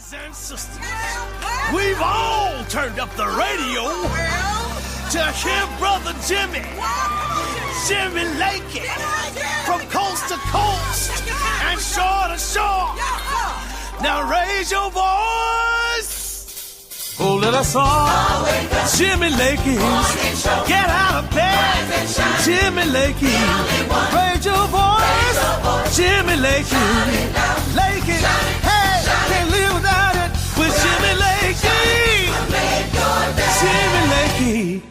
brothers and sisters, we've all turned up the radio to hear Brother Jimmy Lakey, from coast to coast and shore to shore. Now raise your voice, oh let us all, Jimmy Lakey, get out of bed, Jimmy Lakey, raise your voice, Jimmy Lakey, Lakey, hey, can't live without it with Jimmy Lakey, Jimmy Lakey.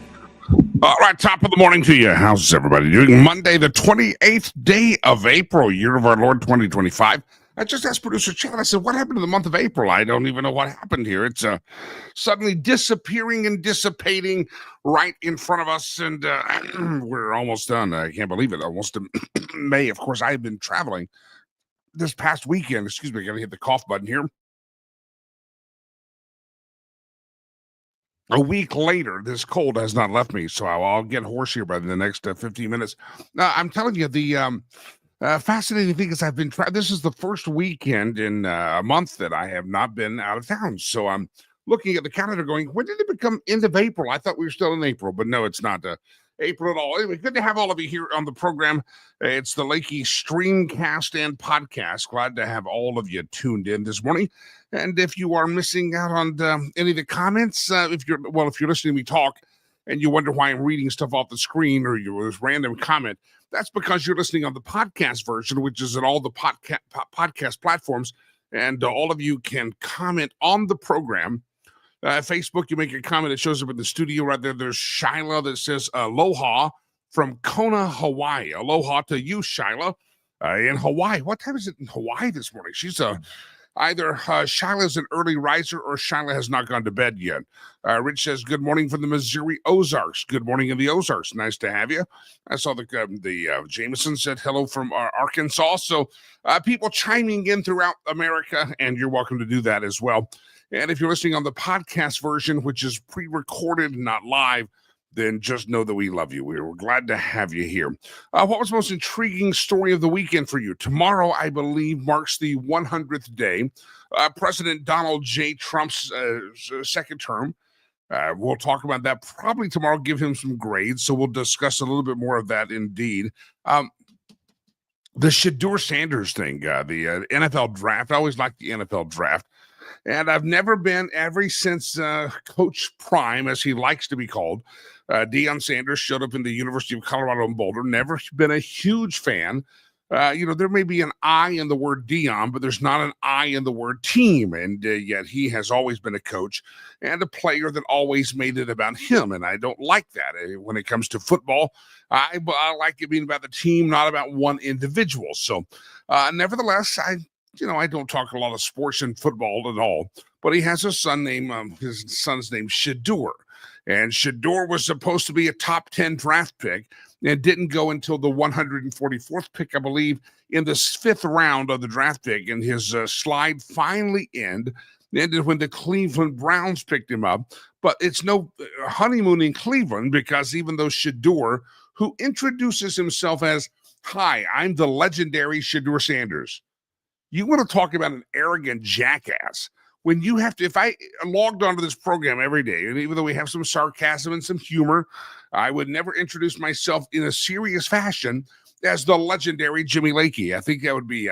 All right, top of the morning to you. How's everybody doing? Monday, the 28th day of April, year of our Lord 2025. I just asked producer Chad, I said, what happened to the month of April? I don't even know what happened here. It's suddenly disappearing and dissipating right in front of us, and we're almost done. I can't believe it. Almost May. Of course, I have been traveling this past weekend. Excuse me, I gotta hit the cough button here. A week later, this cold has not left me, so I'll get hoarse here by the next 15 minutes. I'm telling you, the fascinating thing is I've been this is the first weekend in a month that I have not been out of town. So I'm looking at the calendar going, when did it become end of April? I thought we were still in April, but no, it's not April at all. Anyway, good to have all of you here on the program. It's the Lakey Streamcast and Podcast. Glad to have all of you tuned in this morning. And if you are missing out on any of the comments, if you're listening to me talk and you wonder why I'm reading stuff off the screen or this random comment, that's because you're listening on the podcast version, which is on all the podcast platforms. And all of you can comment on the program. Facebook, you make a comment, it shows up in the studio right there. There's Shyla that says aloha from Kona, Hawaii. Aloha to you, Shyla, in Hawaii. What time is it in Hawaii this morning? She's either Shyla's an early riser or Shyla has not gone to bed yet. Rich says, good morning from the Missouri Ozarks. Good morning in the Ozarks. Nice to have you. I saw the Jameson said hello from Arkansas. So people chiming in throughout America, and you're welcome to do that as well. And if you're listening on the podcast version, which is pre-recorded, not live, then just know that we love you. We're glad to have you here. What was the most intriguing story of the weekend for you? Tomorrow, I believe, marks the 100th day. President Donald J. Trump's second term. We'll talk about that probably tomorrow, give him some grades. So we'll discuss a little bit more of that indeed. The Shedeur Sanders thing, the NFL draft. I always liked the NFL draft. And I've never been, ever since Coach Prime, as he likes to be called, Deion Sanders showed up in the University of Colorado in Boulder, never been a huge fan. There may be an I in the word Deion, but there's not an I in the word team. And yet he has always been a coach and a player that always made it about him. And I don't like that. When it comes to football, I like it being about the team, not about one individual. So nevertheless, I don't talk a lot of sports and football at all, but he has a son named, his son's name Shedeur. And Shedeur was supposed to be a top 10 draft pick and didn't go until the 144th pick, I believe, in the fifth round of the draft pick. And his slide finally ended when the Cleveland Browns picked him up. But it's no honeymoon in Cleveland, because even though Shedeur, who introduces himself as, hi, I'm the legendary Shedeur Sanders. You want to talk about an arrogant jackass. When you have to, if I logged onto this program every day, and even though we have some sarcasm and some humor, I would never introduce myself in a serious fashion as the legendary Jimmy Lakey. I think that would be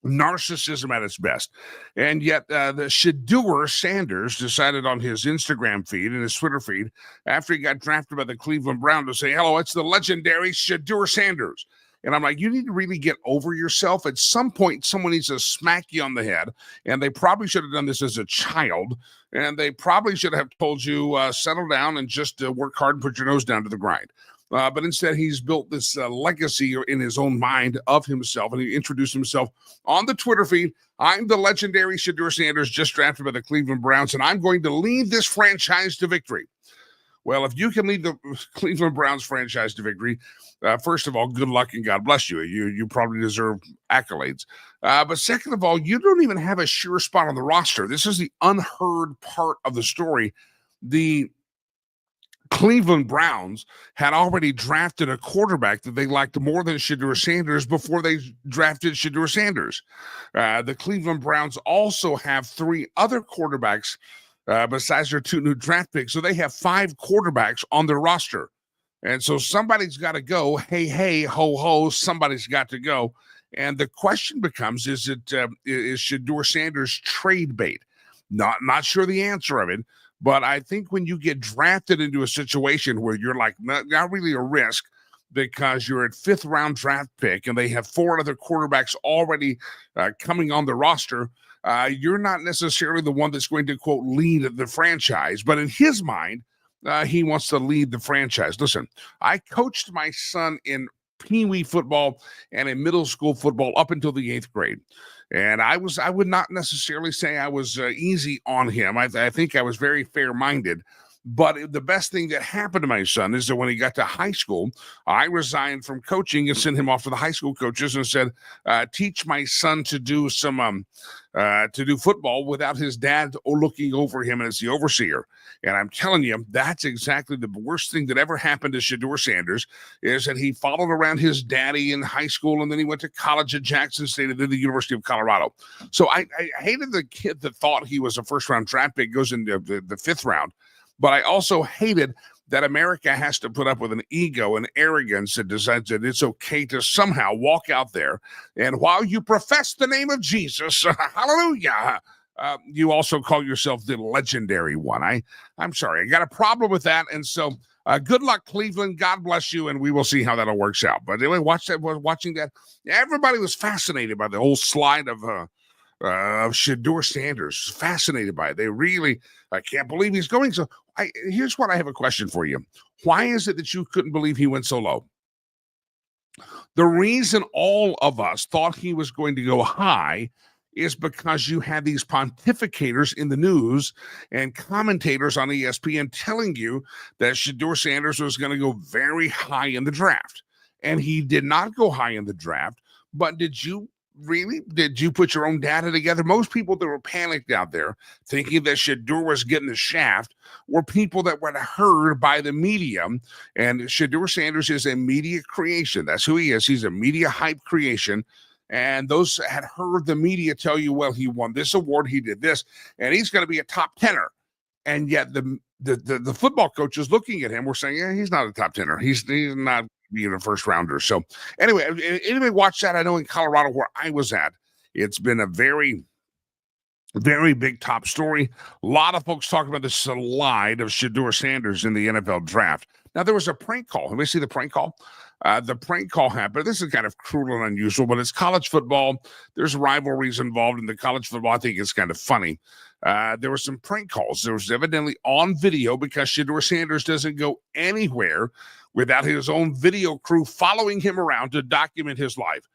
narcissism at its best. And yet the Shedeur Sanders decided on his Instagram feed and his Twitter feed, after he got drafted by the Cleveland Browns, to say, hello, it's the legendary Shedeur Sanders. And I'm like, you need to really get over yourself. At some point, someone needs to smack you on the head. And they probably should have done this as a child. And they probably should have told you, settle down and just work hard and put your nose down to the grind. But instead, he's built this legacy in his own mind of himself. And he introduced himself on the Twitter feed. I'm the legendary Shedeur Sanders, just drafted by the Cleveland Browns, and I'm going to lead this franchise to victory. Well, if you can lead the Cleveland Browns franchise to victory, first of all, good luck and God bless you. You probably deserve accolades. But second of all, you don't even have a sure spot on the roster. This is the unheard part of the story. The Cleveland Browns had already drafted a quarterback that they liked more than Shedeur Sanders before they drafted Shedeur Sanders. The Cleveland Browns also have 3 other quarterbacks besides their 2 new draft picks. So they have 5 quarterbacks on their roster. And so somebody's got to go. Hey, hey, ho, ho, somebody's got to go. And the question becomes, is Shedeur Sanders trade bait? Not sure the answer of it. But I think when you get drafted into a situation where you're like not really a risk because you're at 5th round draft pick and they have 4 other quarterbacks already coming on the roster, you're not necessarily the one that's going to, quote, lead the franchise. But in his mind, he wants to lead the franchise. Listen, I coached my son in Pee-wee football and in middle school football up until the 8th grade. And I would not necessarily say I was easy on him. I think I was very fair-minded. But the best thing that happened to my son is that when he got to high school, I resigned from coaching and sent him off to the high school coaches and said, teach my son to do football without his dad looking over him as the overseer. And I'm telling you, that's exactly the worst thing that ever happened to Shedeur Sanders, is that he followed around his daddy in high school, and then he went to college at Jackson State and then the University of Colorado. So I hated the kid that thought he was a first-round draft pick, goes into the 5th round. But I also hated that America has to put up with an ego and arrogance that decides that it's okay to somehow walk out there, and while you profess the name of Jesus, hallelujah, you also call yourself the legendary one. I'm sorry. I got a problem with that. And so good luck, Cleveland. God bless you. And we will see how that all works out. But anyway, watching that, everybody was fascinated by the whole slide of Shedeur Sanders. Fascinated by it. They really, I can't believe he's going. So here's what I have a question for you. Why is it that you couldn't believe he went so low? The reason all of us thought he was going to go high is because you had these pontificators in the news and commentators on ESPN telling you that Shedeur Sanders was going to go very high in the draft. And he did not go high in the draft. But did you put your own data together? Most people that were panicked out there thinking that Shedeur was getting the shaft were people that were heard by the media. And Shedeur Sanders is a media creation. That's who he is. He's a media hype creation. And those had heard the media tell you, well, he won this award, he did this, and he's going to be a top tenor. And yet the football coaches looking at him were saying, yeah, he's not a top tenor. He's not being a first rounder. So anyway, watch that. I know in Colorado where I was at, it's been a very, very big top story. A lot of folks talking about the slide of Shedeur Sanders in the NFL draft. Now, there was a prank call. Let me see the prank call. The prank call happened. This is kind of cruel and unusual, but it's college football. There's rivalries involved in the college football. I think it's kind of funny. There were some prank calls. There was evidently on video because Shedeur Sanders doesn't go anywhere without his own video crew following him around to document his life.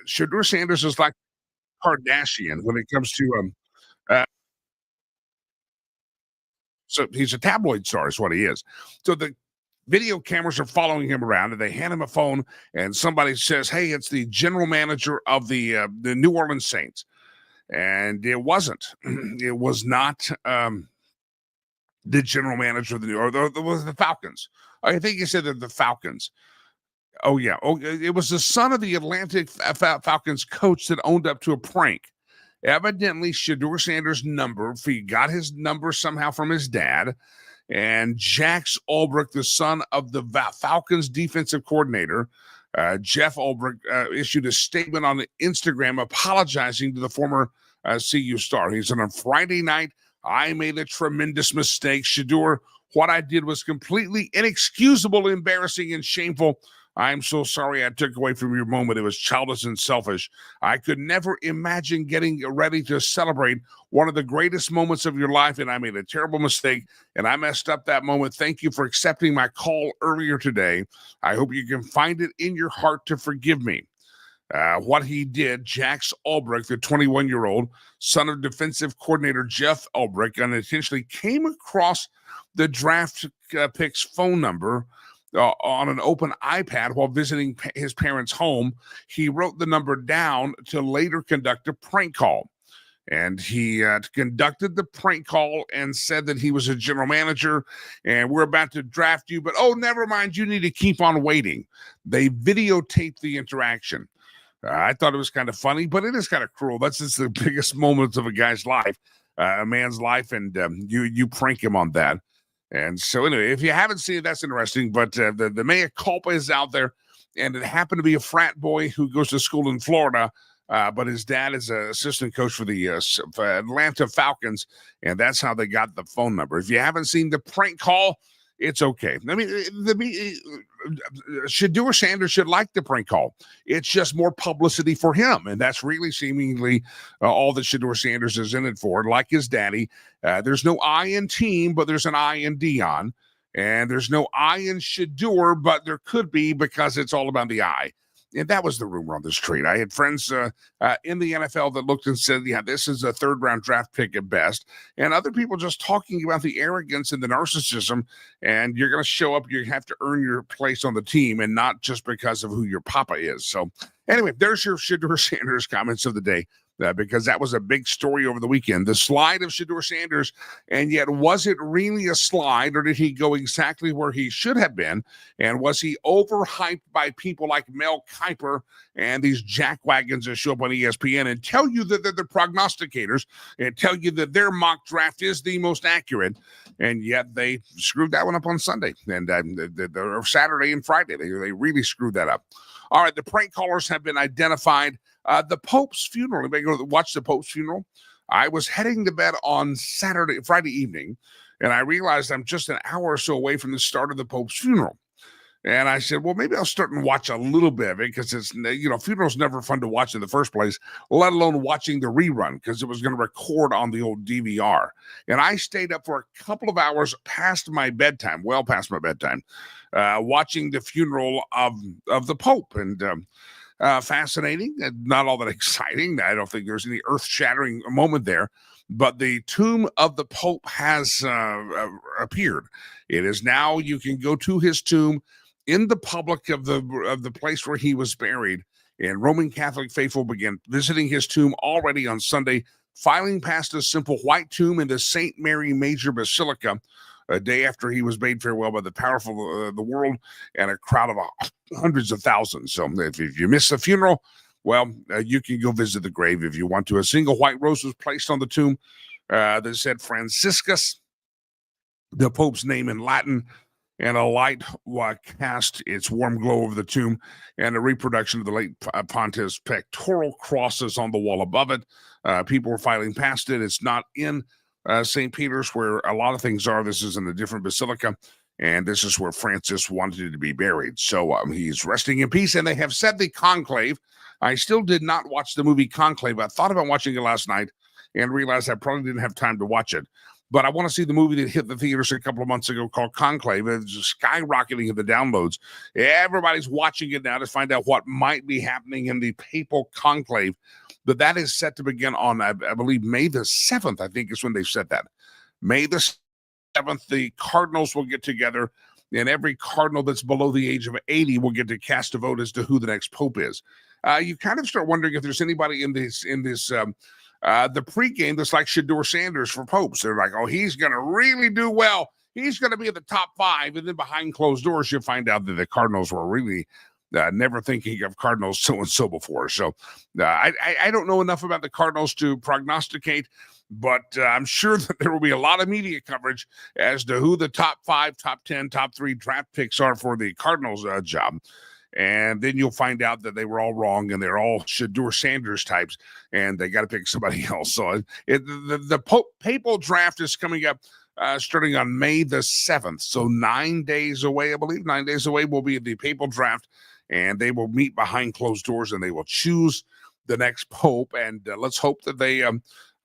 Shedeur Sanders is like Kardashian when it comes to so he's a tabloid star is what he is. So the video cameras are following him around, and they hand him a phone, and somebody says, hey, it's the general manager of the New Orleans Saints. And it wasn't. It was not the general manager of the Falcons. I think he said that the Falcons. Oh, yeah. Oh, it was the son of the Atlantic Falcons coach that owned up to a prank. Evidently, Shedeur Sanders' number, if he got his number somehow from his dad, and Jax Ulbrich, the son of the Falcons defensive coordinator, Jeff Ulbrich, issued a statement on Instagram apologizing to the former CU star. He said, on Friday night, I made a tremendous mistake. Shedeur, what I did was completely inexcusable, embarrassing, and shameful. I'm so sorry I took away from your moment. It was childish and selfish. I could never imagine getting ready to celebrate one of the greatest moments of your life, and I made a terrible mistake, and I messed up that moment. Thank you for accepting my call earlier today. I hope you can find it in your heart to forgive me. What he did, Jax Ulbrich, the 21-year-old son of defensive coordinator Jeff Ulbrich, unintentionally came across the draft pick's phone number on an open iPad while visiting his parents' home. He wrote the number down to later conduct a prank call. And he conducted the prank call and said that he was a general manager and we're about to draft you, but oh, never mind, you need to keep on waiting. They videotaped the interaction. I thought it was kind of funny, but it is kind of cruel. That's just the biggest moments of a guy's life, a man's life, and you prank him on that. And so anyway, if you haven't seen it, that's interesting. But the mea culpa is out there, and it happened to be a frat boy who goes to school in Florida. But his dad is an assistant coach for the Atlanta Falcons, and that's how they got the phone number. If you haven't seen the prank call, it's okay. I mean, Shedeur Sanders should like the prank call. It's just more publicity for him, and that's really seemingly all that Shedeur Sanders is in it for. Like his daddy, there's no I in team, but there's an I in Dion, and there's no I in Shedeur, but there could be because it's all about the I. And that was the rumor on the street. I had friends in the NFL that looked and said, yeah, this is a third-round draft pick at best. And other people just talking about the arrogance and the narcissism. And you're going to show up, you have to earn your place on the team and not just because of who your papa is. So anyway, there's your Shedeur Sanders comments of the day. Because that was a big story over the weekend. The slide of Shedeur Sanders, and yet was it really a slide, or did he go exactly where he should have been? And was he overhyped by people like Mel Kiper and these jackwagons that show up on ESPN and tell you that they're the prognosticators and tell you that their mock draft is the most accurate, and yet they screwed that one up on Sunday and Saturday and Friday. They really screwed that up. All right, the prank callers have been identified. The Pope's funeral. Anybody go watch the Pope's funeral? I was heading to bed on Friday evening, and I realized I'm just an hour or so away from the start of the Pope's funeral. And I said, well, maybe I'll start and watch a little bit of it because it's, funeral's never fun to watch in the first place, let alone watching the rerun because it was going to record on the old DVR. And I stayed up for a couple of hours past my bedtime, well past my bedtime, watching the funeral of the Pope. And fascinating and not all that exciting. I don't think there's any earth-shattering moment there, but the tomb of the Pope has appeared. It is now, you can go to his tomb in the public of the place where he was buried, and Roman Catholic faithful began visiting his tomb already on Sunday, filing past a simple white tomb in the St. Mary Major Basilica a day after he was bade farewell by the powerful the world and a crowd of hundreds of thousands. So if you miss the funeral, well, you can go visit the grave if you want to. A single white rose was placed on the tomb that said Franciscus, the Pope's name in Latin, and a light cast its warm glow over the tomb, and a reproduction of the late pontiff's pectoral crosses on the wall above it. People were filing past it. It's not in St. Peter's, where a lot of things are. This is in a different basilica, and this is where Francis wanted to be buried. So he's resting in peace, and they have said the conclave. I still did not watch the movie Conclave. I thought about watching it last night and realized I probably didn't have time to watch it. But I want to see the movie that hit the theaters a couple of months ago called Conclave. It's skyrocketing in the downloads. Everybody's watching it now to find out what might be happening in the papal conclave. But that is set to begin on, I believe, May the 7th, I think is when they've said that. May the 7th, the cardinals will get together, and every cardinal that's below the age of 80 will get to cast a vote as to who the next pope is. You kind of start wondering if there's anybody in this the pregame that's like Shedeur Sanders for popes. They're like, oh, he's going to really do well. He's going to be in the top 5. And then behind closed doors, you'll find out that the Cardinals were really never thinking of Cardinals so-and-so before. So I don't know enough about the Cardinals to prognosticate, but I'm sure that there will be a lot of media coverage as to who the top 5, top 10, top 3 draft picks are for the Cardinals job. And then you'll find out that they were all wrong and they're all Shedeur Sanders types and they got to pick somebody else. So the papal draft is coming up starting on May the 7th. So 9 days away, I believe. 9 days away will be the papal draft, and they will meet behind closed doors and they will choose the next pope. And let's hope that they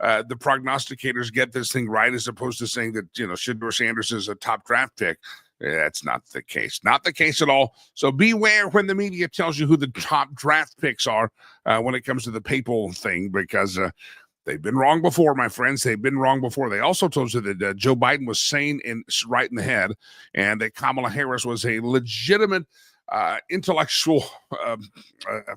the prognosticators get this thing right, as opposed to saying that, Shedeur Sanders is a top draft pick. That's not the case. Not the case at all. So beware when the media tells you who the top draft picks are when it comes to the papal thing, because they've been wrong before, my friends. They've been wrong before. They also told you that Joe Biden was sane and right in the head, and that Kamala Harris was a legitimate intellectual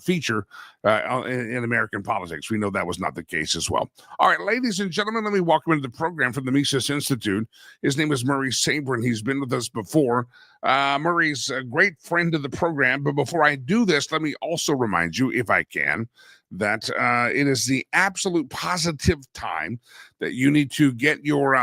feature in American politics. We know that was not the case as well. All right, ladies and gentlemen, let me welcome into the program from the Mises Institute. His name is Murray Sabrin. He's been with us before. Murray's a great friend of the program. But before I do this, let me also remind you, if I can, that it is the absolute positive time that you need to get your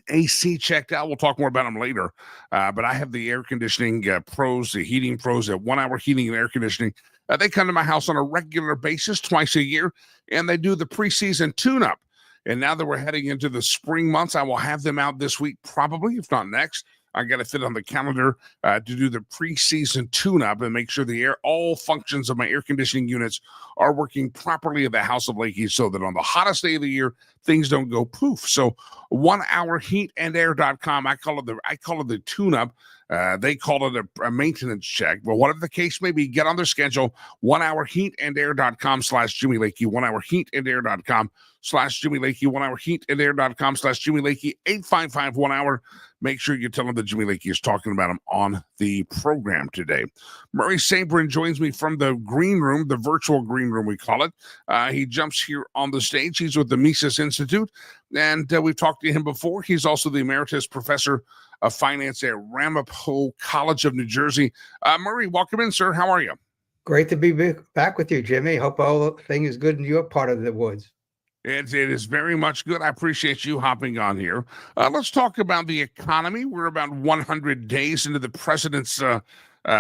AC checked out. We'll talk more about them later. But I have the air conditioning pros, the heating pros at 1 Hour Heating and Air Conditioning. They come to my house on a regular basis, twice a year, and they do the preseason tune-up. And now that we're heading into the spring months, I will have them out this week, probably, if not next. I got to fit on the calendar to do the preseason tune-up and make sure all functions of my air conditioning units are working properly at the House of Lakey, so that on the hottest day of the year, things don't go poof. So 1hourheatandair.com. I call it the tune-up. They call it a maintenance check. But whatever the case may be, get on their schedule. 1hourheatandair.com/Jimmy Lakey. 1hourheatandair.com/Jimmy Lakey. 1hourheatandair.com/Jimmy Lakey. 855-1-HOUR. Make sure you tell them that Jimmy Lakey is talking about him on the program today. Murray Sabrin joins me from the green room, the virtual green room, we call it. He jumps here on the stage. He's with the Mises Institute, and we've talked to him before. He's also the Emeritus Professor of Finance at Ramapo College of New Jersey. Murray, welcome in, sir. How are you? Great to be back with you, Jimmy. Hope all thing is good in your part of the woods. It is very much good. I appreciate you hopping on here. Let's talk about the economy. We're about 100 days into the president's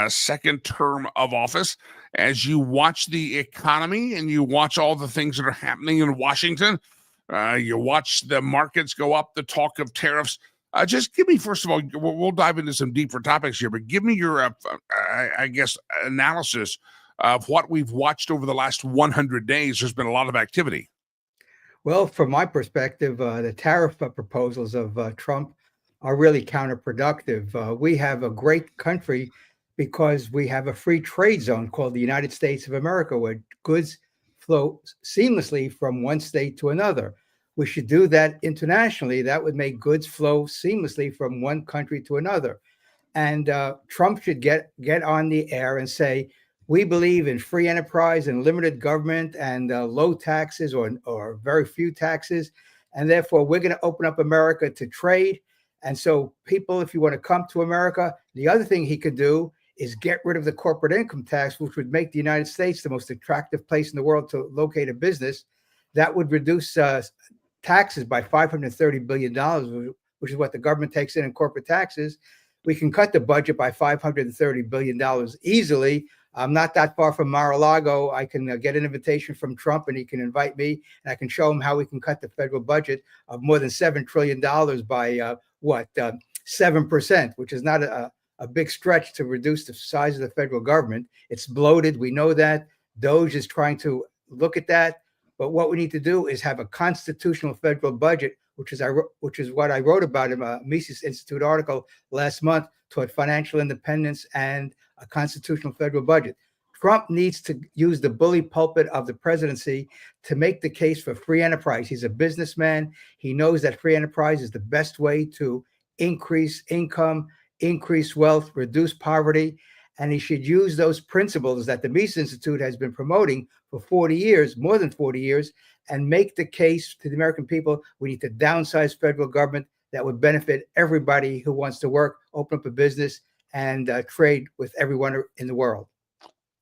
second term of office. As you watch the economy and you watch all the things that are happening in Washington, you watch the markets go up, the talk of tariffs. Just give me, first of all, we'll dive into some deeper topics here, but give me your, analysis of what we've watched over the last 100 days. There's been a lot of activity. Well, from my perspective, the tariff proposals of Trump are really counterproductive. We have a great country because we have a free trade zone called the United States of America, where goods flow seamlessly from one state to another. We should do that internationally. That would make goods flow seamlessly from one country to another. And Trump should get on the air and say, we believe in free enterprise and limited government and low taxes or very few taxes. And therefore, we're going to open up America to trade. And so people, if you want to come to America, the other thing he could do is get rid of the corporate income tax, which would make the United States the most attractive place in the world to locate a business. That would reduce taxes by $530 billion, which is what the government takes in corporate taxes. We can cut the budget by $530 billion easily. I'm not that far from Mar-a-Lago. I can get an invitation from Trump and he can invite me, and I can show him how we can cut the federal budget of more than $7 trillion by 7%, which is not a big stretch to reduce the size of the federal government. It's bloated. We know that. DOJ is trying to look at that. But what we need to do is have a constitutional federal budget, which is what I wrote about in a Mises Institute article last month, toward financial independence and a constitutional federal budget. Trump needs to use the bully pulpit of the presidency to make the case for free enterprise. He's a businessman. He knows that free enterprise is the best way to increase income, increase wealth, reduce poverty. And he should use those principles that the Mises Institute has been promoting for 40 years, more than 40 years, and make the case to the American people. We need to downsize federal government. That would benefit everybody who wants to work, open up a business, and trade with everyone in the world.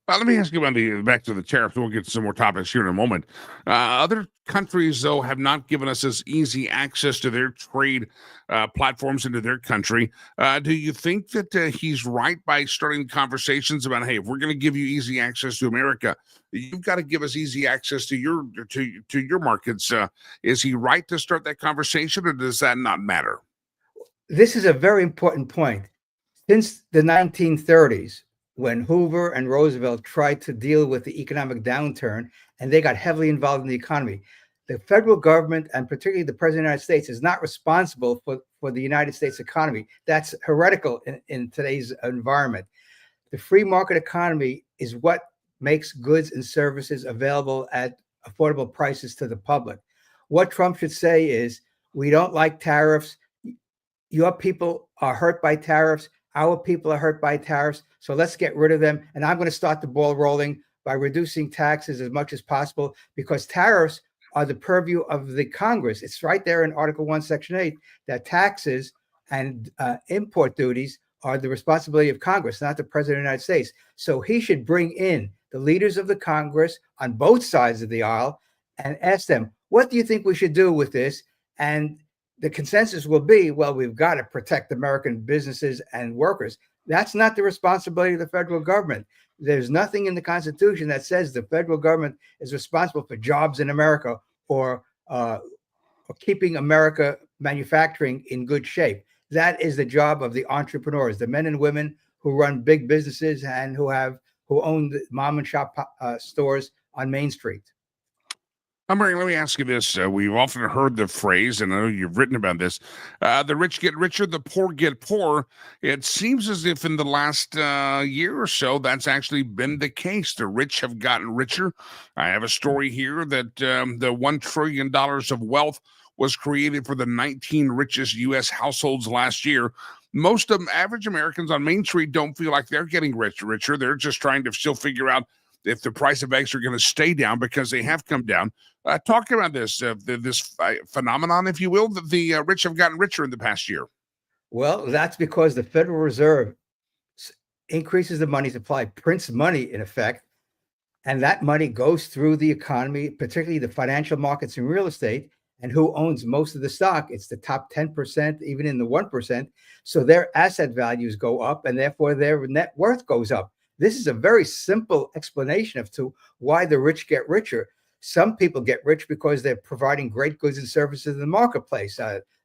Let me ask you about back to the tariffs. We'll get to some more topics here in a moment. Other countries, though, have not given us as easy access to their trade platforms into their country. Do you think that he's right by starting conversations about, hey, if we're going to give you easy access to America, you've got to give us easy access to your markets? Is he right to start that conversation, or does that not matter? This is a very important point. Since the 1930s, when Hoover and Roosevelt tried to deal with the economic downturn, and they got heavily involved in the economy, the federal government, and particularly the President of the United States, is not responsible for the United States economy. That's heretical in today's environment. The free market economy is what makes goods and services available at affordable prices to the public. What Trump should say is, we don't like tariffs. Your people are hurt by tariffs. Our people are hurt by tariffs, so let's get rid of them. And I'm going to start the ball rolling by reducing taxes as much as possible, because tariffs are the purview of the Congress. It's right there in Article 1, Section 8, that taxes and import duties are the responsibility of Congress, not the President of the United States. So he should bring in the leaders of the Congress on both sides of the aisle and ask them, what do you think we should do with this? And the consensus will be, well, we've got to protect American businesses and workers. That's not the responsibility of the federal government. There's nothing in the Constitution that says the federal government is responsible for jobs in America or keeping America manufacturing in good shape. That is the job of the entrepreneurs, the men and women who run big businesses and who own the mom and shop stores on Main Street. Murray, let me ask you this. We've often heard the phrase, and I know you've written about this, the rich get richer, the poor get poorer. It seems as if in the last year or so, that's actually been the case. The rich have gotten richer. I have a story here that the $1 trillion of wealth was created for the 19 richest U.S. households last year. Most of them, average Americans on Main Street, don't feel like they're getting richer. They're just trying to still figure out if the price of eggs are going to stay down, because they have come down. Talk about this phenomenon, if you will, that the rich have gotten richer in the past year. Well, that's because the Federal Reserve increases the money supply, prints money in effect, and that money goes through the economy, particularly the financial markets and real estate. And who owns most of the stock? It's the top 10%, even in the 1%. So their asset values go up, and therefore their net worth goes up. This is a very simple explanation of why the rich get richer. Some people get rich because they're providing great goods and services in the marketplace.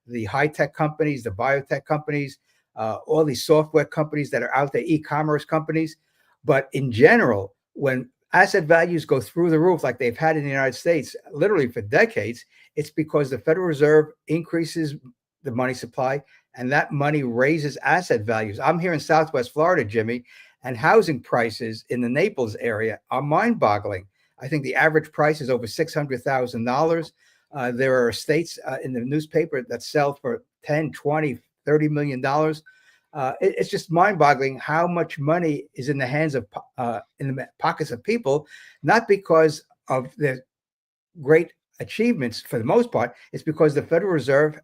The high-tech companies, the biotech companies, all these software companies that are out there, e-commerce companies. But in general, when asset values go through the roof like they've had in the United States literally for decades, it's because the Federal Reserve increases the money supply, and that money raises asset values. I'm here in Southwest Florida, Jimmy, and housing prices in the Naples area are mind-boggling. I think the average price is over $600,000. There are estates in the newspaper that sell for $10, $20, $30 million. It's just mind-boggling how much money is in the hands of in the pockets of people, not because of their great achievements for the most part. It's because the Federal Reserve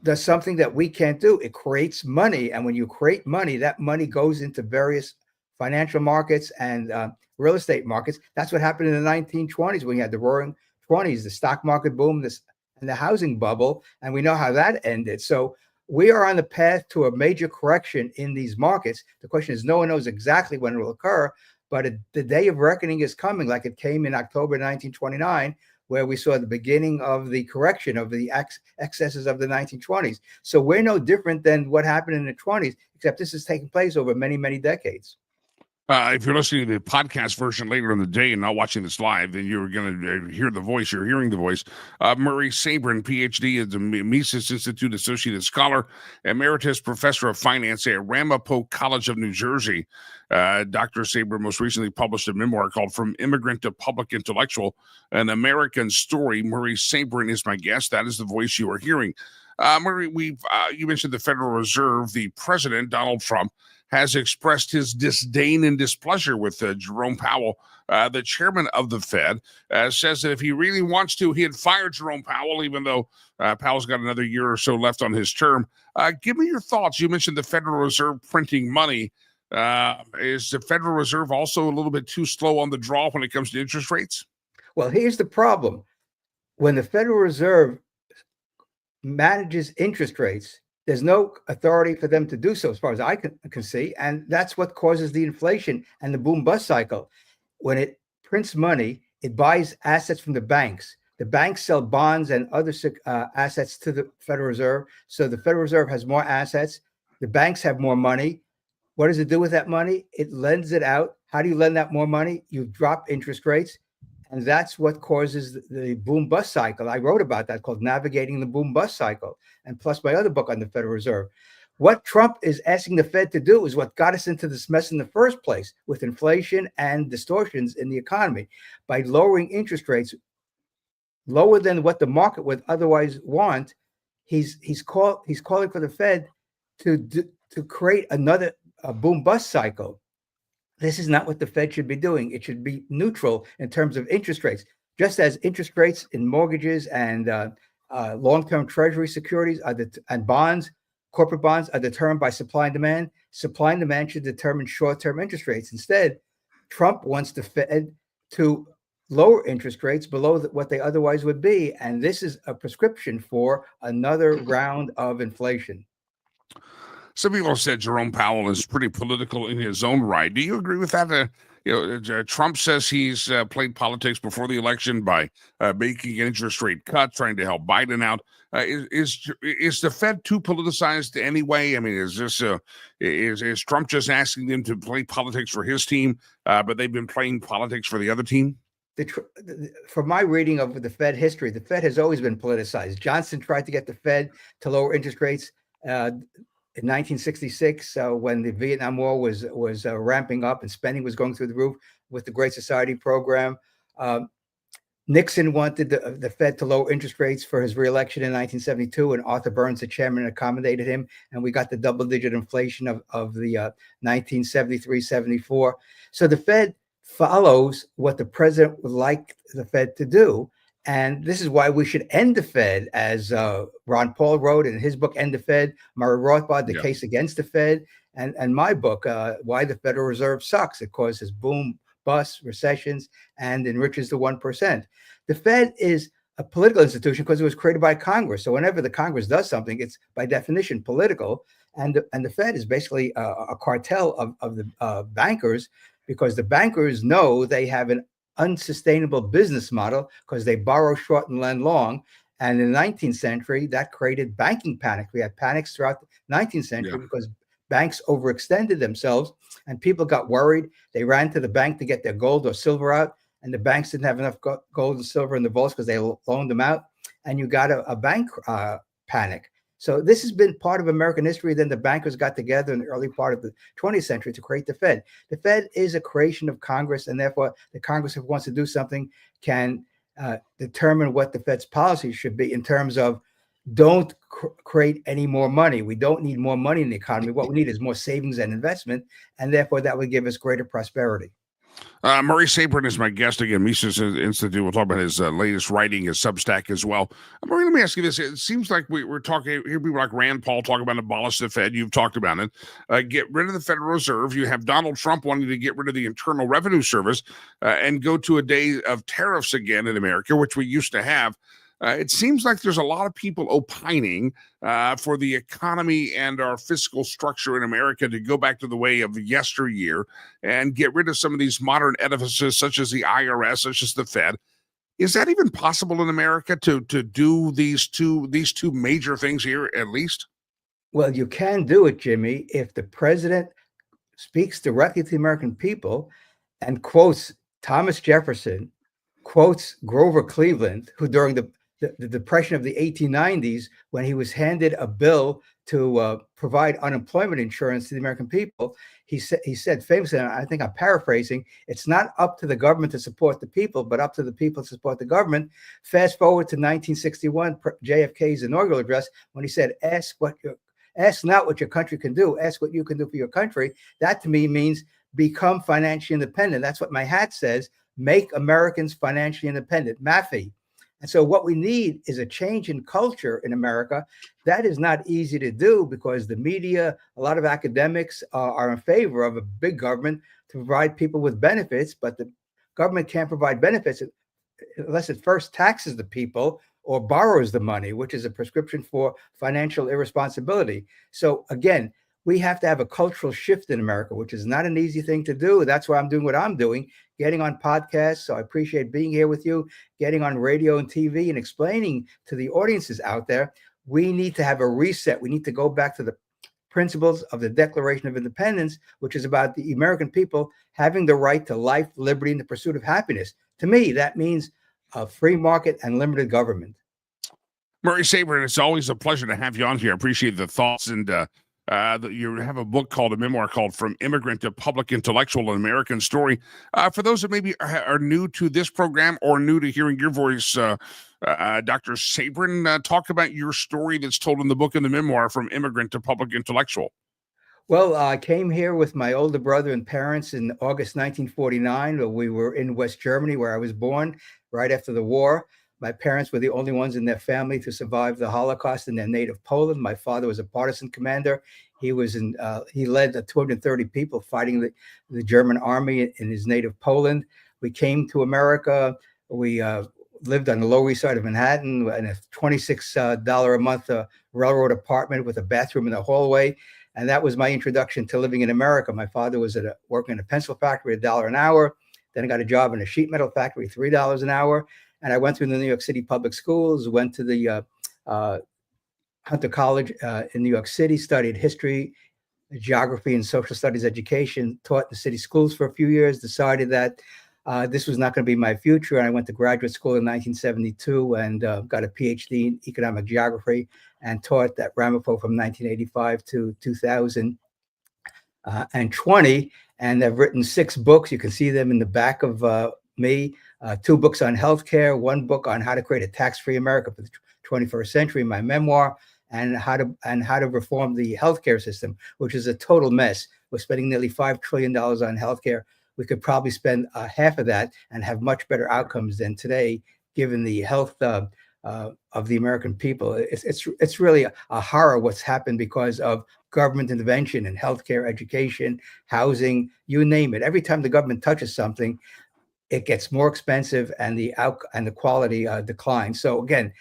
does something that we can't do. It creates money, and when you create money, that money goes into various financial markets and real estate markets. That's what happened in the 1920s when you had the roaring 20s, the stock market boom, and the housing bubble, and we know how that ended. So we are on the path to a major correction in these markets. The question is, no one knows exactly when it will occur, but the day of reckoning is coming, like it came in October 1929, where we saw the beginning of the correction of the excesses of the 1920s. So we're no different than what happened in the 20s, except this is taking place over many, many decades. If you're listening to the podcast version later in the day and not watching this live, then you're going to hear the voice. You're hearing the voice. Murray Sabrin, PhD, is the Mises Institute Associate Scholar, Emeritus Professor of Finance at Ramapo College of New Jersey. Dr. Sabrin most recently published a memoir called From Immigrant to Public Intellectual, An American Story. Murray Sabrin is my guest. That is the voice you are hearing. Murray, you mentioned the Federal Reserve. The president, Donald Trump, has expressed his disdain and displeasure with Jerome Powell, the chairman of the Fed, says that if he really wants to, he'd fire Jerome Powell, even though Powell's got another year or so left on his term. Give me your thoughts. You mentioned the Federal Reserve printing money. Is the Federal Reserve also a little bit too slow on the draw when it comes to interest rates? Well, here's the problem. When the Federal Reserve manages interest rates, there's no authority for them to do so, as far as I can see. And that's what causes the inflation and the boom bust cycle. When it prints money, it buys assets from the banks. The banks sell bonds and other assets to the Federal Reserve. So the Federal Reserve has more assets. The banks have more money. What does it do with that money? It lends it out. How do you lend out more money? You drop interest rates. And that's what causes the boom bust cycle. I wrote about that, called Navigating the Boom Bust Cycle, and plus my other book on the Federal Reserve. What Trump is asking the Fed to do is what got us into this mess in the first place, with inflation and distortions in the economy. By lowering interest rates lower than what the market would otherwise want, he's calling for the Fed to create another boom bust cycle. This is not what the Fed should be doing. It should be neutral in terms of interest rates, just as interest rates in mortgages and long-term Treasury securities and bonds, corporate bonds, are determined by supply and demand. Supply and demand should determine short-term interest rates. Instead, Trump wants the Fed to lower interest rates below what they otherwise would be, and this is a prescription for another round of inflation. Some people have said Jerome Powell is pretty political in his own right. Do you agree with that? Trump says he's played politics before the election by making an interest rate cut, trying to help Biden out. Is the Fed too politicized anyway? I mean, is Trump just asking them to play politics for his team, but they've been playing politics for the other team? From my reading of the Fed history, the Fed has always been politicized. Johnson tried to get the Fed to lower interest rates in 1966, when the Vietnam War was ramping up and spending was going through the roof with the Great Society program. Nixon wanted the Fed to lower interest rates for his reelection in 1972, and Arthur Burns, the chairman, accommodated him, and we got the double-digit inflation of the 1973-74. So the Fed follows what the president would like the Fed to do. And this is why we should end the Fed, as Ron Paul wrote in his book, End the Fed, Murray Rothbard, The Case Against the Fed, and my book, Why the Federal Reserve Sucks. It causes boom, bust, recessions, and enriches the 1%. The Fed is a political institution because it was created by Congress. So whenever the Congress does something, it's by definition political. And the Fed is basically a cartel of the bankers, because the bankers know they have an unsustainable business model because they borrow short and lend long. And in the 19th century, that created banking panic. We had panics throughout the 19th century because banks overextended themselves and people got worried. They ran to the bank to get their gold or silver out, and the banks didn't have enough gold and silver in the vaults because they loaned them out, and you got a bank panic. So this has been part of American history. Then the bankers got together in the early part of the 20th century to create the Fed. The Fed is a creation of Congress, and therefore the Congress, if it wants to do something, can determine what the Fed's policy should be in terms of don't create any more money. We don't need more money in the economy. What we need is more savings and investment, and therefore that would give us greater prosperity. Murray Sabrin is my guest again, Mises Institute. We'll talk about his latest writing, his Substack as well. Murray, let me ask you this. It seems like we're talking, hear people like Rand Paul talk about abolish the Fed. You've talked about it. Get rid of the Federal Reserve. You have Donald Trump wanting to get rid of the Internal Revenue Service and go to a day of tariffs again in America, which we used to have. It seems like there's a lot of people opining for the economy and our fiscal structure in America to go back to the way of yesteryear and get rid of some of these modern edifices, such as the IRS, such as the Fed. Is that even possible in America to do these two major things here, at least? Well, you can do it, Jimmy, if the president speaks directly to the American people and quotes Thomas Jefferson, quotes Grover Cleveland, who during the Depression of the 1890s, when he was handed a bill to provide unemployment insurance to the American people, he said famously, and I think I'm paraphrasing, it's not up to the government to support the people, but up to the people to support the government. Fast forward to 1961, JFK's inaugural address, when he said, ask not what your country can do, ask what you can do for your country. That to me means become financially independent. That's what my hat says, make Americans financially independent, MAFI. And so what we need is a change in culture in America. That is not easy to do because the media, a lot of academics are in favor of a big government to provide people with benefits, but the government can't provide benefits unless it first taxes the people or borrows the money, which is a prescription for financial irresponsibility. So again, we have to have a cultural shift in America, which is not an easy thing to do. That's why I'm doing what I'm doing, getting on podcasts. So I appreciate being here with you, getting on radio and TV and explaining to the audiences out there, we need to have a reset. We need to go back to the principles of the Declaration of Independence, which is about the American people having the right to life, liberty, and the pursuit of happiness. To me, that means a free market and limited government. Murray Sabrin, it's always a pleasure to have you on here. I appreciate the thoughts, and you have a book called, a memoir called From Immigrant to Public Intellectual, An American Story. For those that maybe are new to this program or new to hearing your voice, Dr. Sabrin, talk about your story that's told in the book and the memoir, From Immigrant to Public Intellectual. Well, I came here with my older brother and parents in August 1949. We were in West Germany, where I was born, right after the war. My parents were the only ones in their family to survive the Holocaust in their native Poland. My father was a partisan commander. He led 230 people fighting the German army in his native Poland. We came to America. We lived on the Lower East Side of Manhattan in a $26 a month railroad apartment with a bathroom in the hallway. And that was my introduction to living in America. My father was working in a pencil factory, $1 an hour. Then I got a job in a sheet metal factory, $3 an hour. And I went through the New York City public schools, went to the Hunter College in New York City, studied history, geography, and social studies education, taught in the city schools for a few years, decided that this was not going to be my future. And I went to graduate school in 1972 and got a PhD in economic geography and taught at Ramapo from 1985 to 2020. And I've written 6 books. You can see them in the back of me. 2 books on healthcare, 1 book on how to create a tax-free America for the 21st century, my memoir, and how to reform the healthcare system, which is a total mess. We're spending nearly $5 trillion on healthcare. We could probably spend half of that and have much better outcomes than today, given the health of the American people. It's really a horror what's happened because of government intervention in healthcare, education, housing, you name it. Every time the government touches something, it gets more expensive and the quality declines. So again,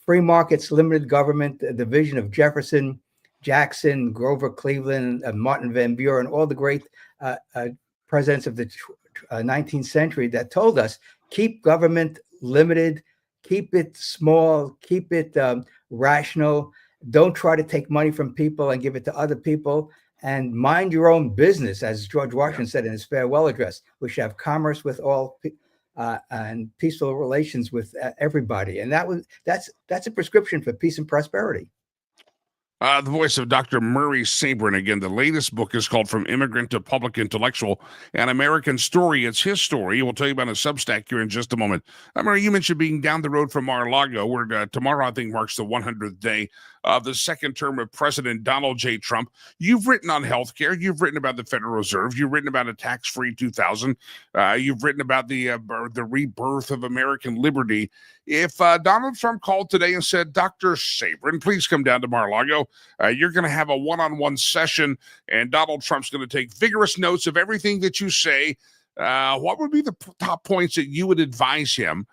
free markets, limited government, the vision of Jefferson, Jackson, Grover Cleveland, Martin Van Buren, all the great presidents of the 19th century that told us, keep government limited, keep it small, keep it rational. Don't try to take money from people and give it to other people, and mind your own business, as George Washington said in his farewell address. We should have commerce with all and peaceful relations with everybody. And that's a prescription for peace and prosperity. The voice of Dr. Murray Sabrin. Again, the latest book is called From Immigrant to Public Intellectual, An American Story. It's his story. We'll tell you about a Substack here in just a moment. Murray, you mentioned being down the road from Mar-a-Lago, where tomorrow, I think, marks the 100th day of the second term of President Donald J. Trump. You've written on healthcare. You've written about the Federal Reserve. You've written about a tax-free 2000. You've written about the rebirth of American liberty. If Donald Trump called today and said, Dr. Sabrin, please come down to Mar-a-Lago, you're going to have a one-on-one session, and Donald Trump's going to take vigorous notes of everything that you say, what would be the top points that you would advise him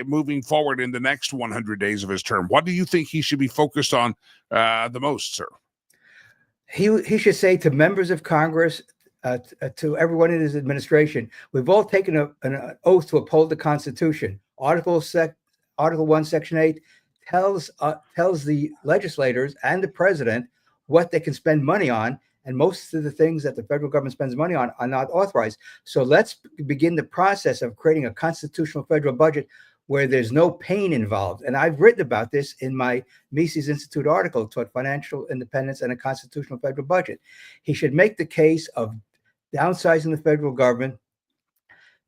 moving forward in the next 100 days of his term? What do you think he should be focused on the most, sir? He should say to members of Congress, to everyone in his administration, we've all taken an oath to uphold the Constitution. Article 1, Section 8 tells the legislators and the president what they can spend money on, and most of the things that the federal government spends money on are not authorized. So let's begin the process of creating a constitutional federal budget where there's no pain involved. And I've written about this in my Mises Institute article toward financial independence and a constitutional federal budget. He should make the case of downsizing the federal government,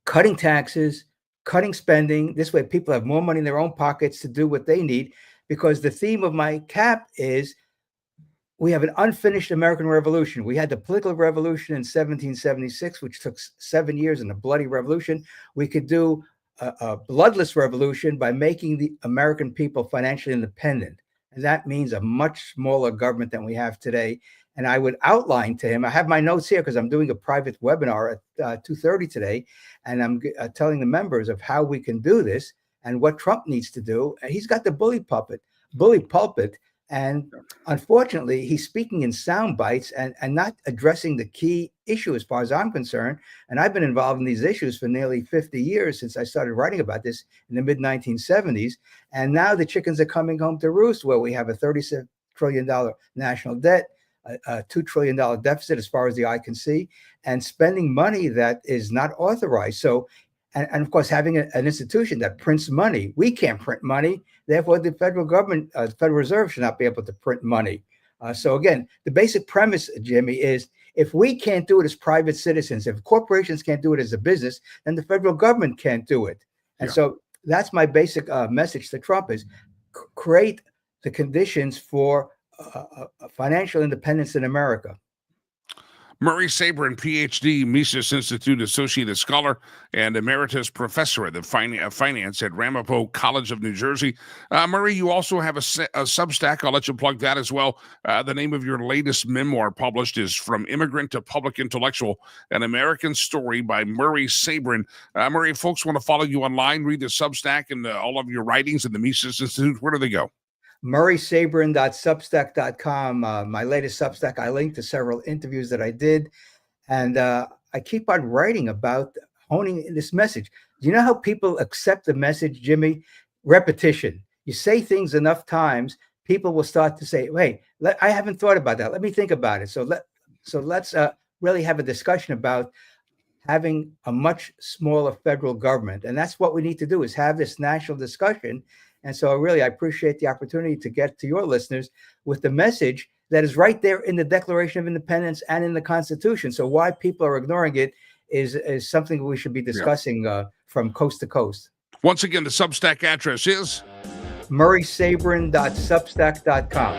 cutting taxes, cutting spending. This way people have more money in their own pockets to do what they need, because the theme of my cap is we have an unfinished American Revolution. We had the political revolution in 1776, which took 7 years and a bloody revolution. We could do a bloodless revolution by making the American people financially independent. And that means a much smaller government than we have today. And I would outline to him, I have my notes here because I'm doing a private webinar at 2:30 today, and I'm telling the members of how we can do this and what Trump needs to do. And he's got the bully pulpit, and unfortunately, he's speaking in sound bites and not addressing the key issue as far as I'm concerned. And I've been involved in these issues for nearly 50 years since I started writing about this in the mid-1970s. And now the chickens are coming home to roost, where we have a $36 trillion national debt, a $2 trillion deficit as far as the eye can see, and spending money that is not authorized. So, and of course, having an institution that prints money. We can't print money. Therefore, the federal government, the Federal Reserve should not be able to print money. So again, the basic premise, Jimmy, is if we can't do it as private citizens, if corporations can't do it as a business, then the federal government can't do it. And so that's my basic message to Trump is create the conditions for financial independence in America. Murray Sabrin, PhD, Mises Institute Associate Scholar and Emeritus Professor of Finance at Ramapo College of New Jersey. Murray, you also have a Substack. I'll let you plug that as well. The name of your latest memoir published is From Immigrant to Public Intellectual, An American Story by Murray Sabrin. Murray, if folks want to follow you online, read the Substack and all of your writings in the Mises Institute, where do they go? murraysabrin.substack.com. My latest Substack, I linked to several interviews that I did, and I keep on writing about honing this message. Do you know how people accept the message, Jimmy? Repetition. You say things enough times, people will start to say, "Wait, I haven't thought about that. Let me think about it." So let's really have a discussion about having a much smaller federal government, and that's what we need to do, is have this national discussion. And so I appreciate the opportunity to get to your listeners with the message that is right there in the Declaration of Independence and in the Constitution. So why people are ignoring it is something we should be discussing from coast to coast. Once again, the Substack address is murraysabrin.substack.com.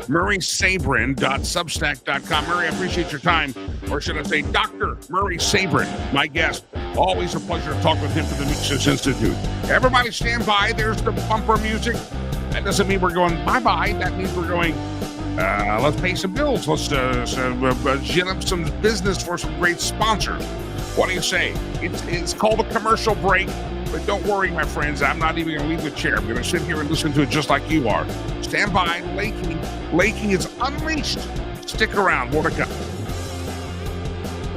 murraysabrin.substack.com. Murray, I appreciate your time, or should I say Dr. Murray Sabrin, my guest. Always a pleasure to talk with him from the Mises Institute. Everybody stand by. There's the bumper music. That doesn't mean we're going bye-bye. That means we're going, let's pay some bills. Let's gin up some business for some great sponsors. What do you say? It's called a commercial break. But don't worry, my friends. I'm not even going to leave the chair. I'm going to sit here and listen to it just like you are. Stand by. Lakey. Lakey is unleashed. Stick around. More to come.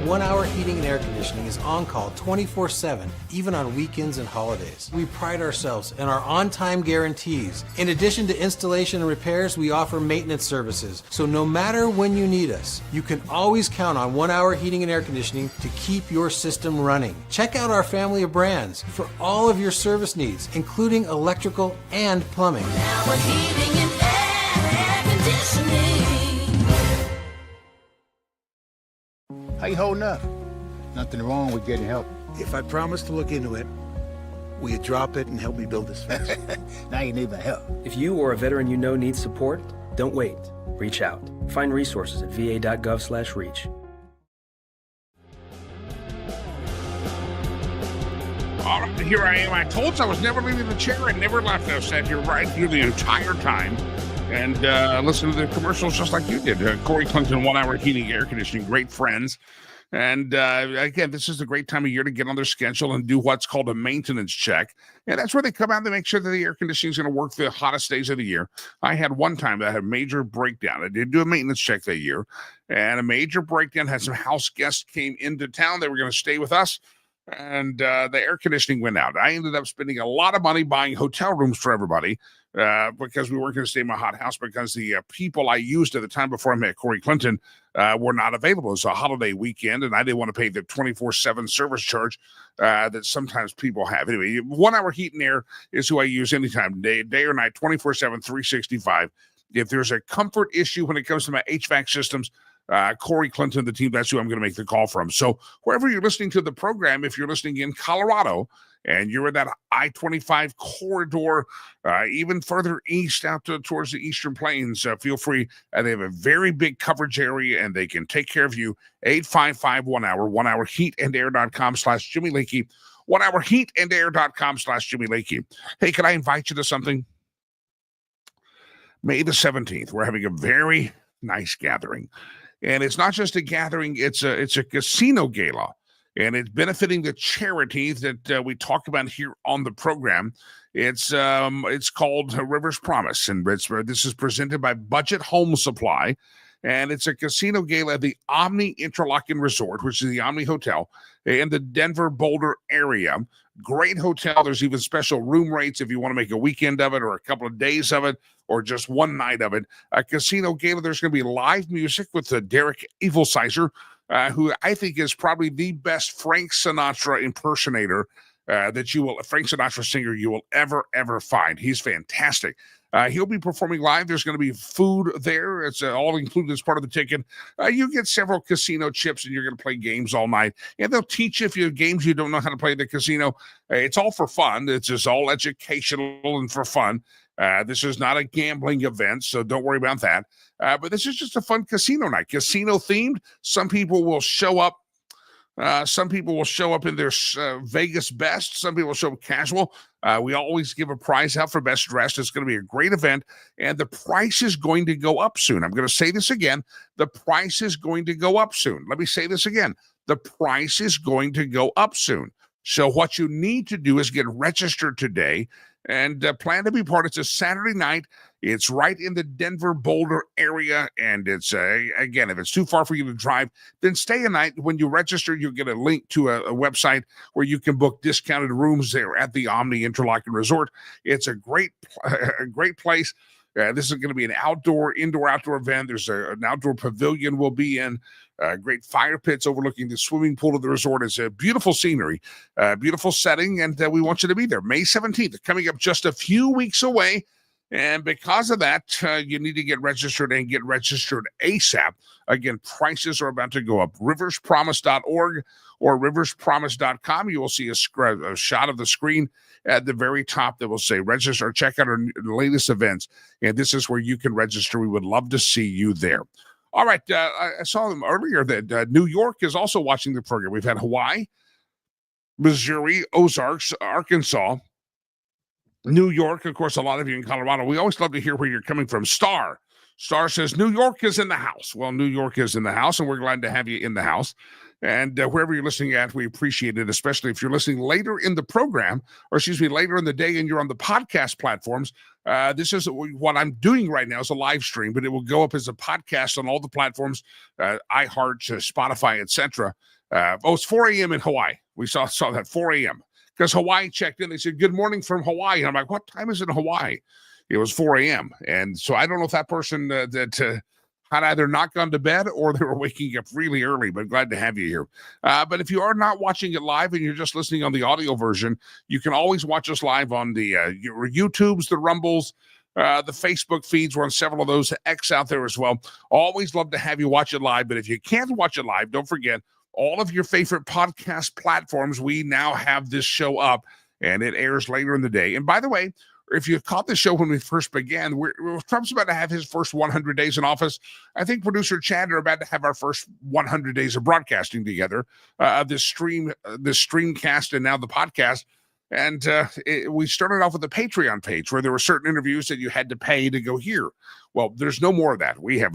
1 Hour Heating and Air Conditioning is on call 24/7, even on weekends and holidays. We pride ourselves in our on-time guarantees. In addition to installation and repairs, we offer maintenance services. So no matter when you need us, you can always count on 1 Hour Heating and Air Conditioning to keep your system running. Check out our family of brands for all of your service needs, including electrical and plumbing. 1 Hour Heating and Air Conditioning. How you holding up? Nothing wrong with getting help. If I promise to look into it, will you drop it and help me build this fence? Now you need my help. If you or a veteran you know needs support, don't wait. Reach out. Find resources at va.gov/reach. All right, here I am. I told you I was never leaving the chair. I never left. I sat here right here the entire time and listened to the commercials just like you did. Corey Clinton, 1 Hour Heating, Air Conditioning, great friends. And again, this is a great time of year to get on their schedule and do what's called a maintenance check. And that's where they come out to make sure that the air conditioning is going to work the hottest days of the year. I had one time that I had a major breakdown. I did do a maintenance check that year, and a major breakdown. Had some house guests came into town. They were going to stay with us. And the air conditioning went out. I ended up spending a lot of money buying hotel rooms for everybody because we weren't going to stay in my hot house because the people I used at the time before I met Corey Clinton were not available. It was a holiday weekend, and I didn't want to pay the 24/7 service charge that sometimes people have. Anyway, 1 Hour Heat and Air is who I use anytime, day or night, 24/7, 365. If there's a comfort issue when it comes to my HVAC systems, Corey Clinton, the team, that's who I'm going to make the call from. So wherever you're listening to the program, if you're listening in Colorado and you're in that I-25 corridor, even further east out towards the Eastern Plains, feel free. They have a very big coverage area and they can take care of you. 855-1-HOUR, 1hourheatandair.com/Jimmy Lakey, 1hourheatandair.com/Jimmy Lakey. Hey, can I invite you to something? May the 17th, we're having a very nice gathering. And it's not just a gathering, it's a casino gala. And it's benefiting the charities that we talk about here on the program. It's called River's Promise. And this is presented by Budget Home Supply. And it's a casino gala at the Omni Interlaken Resort, which is the Omni Hotel in the Denver Boulder area. Great hotel. There's even special room rates if you want to make a weekend of it or a couple of days of it or just one night of it. A casino gala, there's going to be live music with Derek Evilsizer, who I think is probably the best Frank Sinatra impersonator Frank Sinatra singer you will ever find. He's fantastic. He'll be performing live. There's going to be food there. It's all included as part of the ticket. You get several casino chips, and you're going to play games all night. And they'll teach you if you have games you don't know how to play at the casino. It's all for fun. It's just all educational and for fun. This is not a gambling event, so don't worry about that. But this is just a fun casino night, casino themed. Some people will show up. Some people will show up in their Vegas best. Some people will show up casual. We always give a prize out for best dressed. It's going to be a great event, and the price is going to go up soon. I'm going to say this again. The price is going to go up soon. Let me say this again. The price is going to go up soon. So what you need to do is get registered today and plan to be part. It's a Saturday night. It's right in the Denver Boulder area. And it's, again, if it's too far for you to drive, then stay a night. When you register, you'll get a link to a website where you can book discounted rooms there at the Omni Interlochen Resort. It's a great place. This is going to be an indoor-outdoor event. There's an outdoor pavilion we'll be in. Great fire pits overlooking the swimming pool of the resort. It's a beautiful scenery, beautiful setting, and we want you to be there. May 17th, coming up just a few weeks away. And because of that, you need to get registered and get registered ASAP. Again, prices are about to go up. riverspromise.org or riverspromise.com. You will see a shot of the screen at the very top that will say register, check out our latest events. And this is where you can register. We would love to see you there. All right. I saw them earlier that New York is also watching the program. We've had Hawaii, Missouri, Ozarks, Arkansas, New York. Of course, a lot of you in Colorado. We always love to hear where you're coming from. Star says New York is in the house. Well, New York is in the house, and we're glad to have you in the house. And wherever you're listening at, we appreciate it, especially if you're listening later in the program, or later in the day, and you're on the podcast platforms. This is what I'm doing right now is a live stream, but it will go up as a podcast on all the platforms, iHeart, Spotify, etc. It's 4 a.m. in Hawaii. We saw that 4 a.m. because Hawaii checked in. They said, good morning from Hawaii. And I'm like, what time is it in Hawaii? It was 4 a.m. And so I don't know if that person had either not gone to bed or they were waking up really early, but glad to have you here. But if you are not watching it live and you're just listening on the audio version, you can always watch us live on the YouTubes, the Rumbles, the Facebook feeds. We're on several of those, X out there as well. Always love to have you watch it live. But if you can't watch it live, don't forget, all of your favorite podcast platforms, we now have this show up, and it airs later in the day. And by the way, if you caught the show when we first began, Trump's about to have his first 100 days in office. I think producer Chad are about to have our first 100 days of broadcasting together, this streamcast and now the podcast. And we started off with the Patreon page where there were certain interviews that you had to pay to go hear. Well, there's no more of that. We have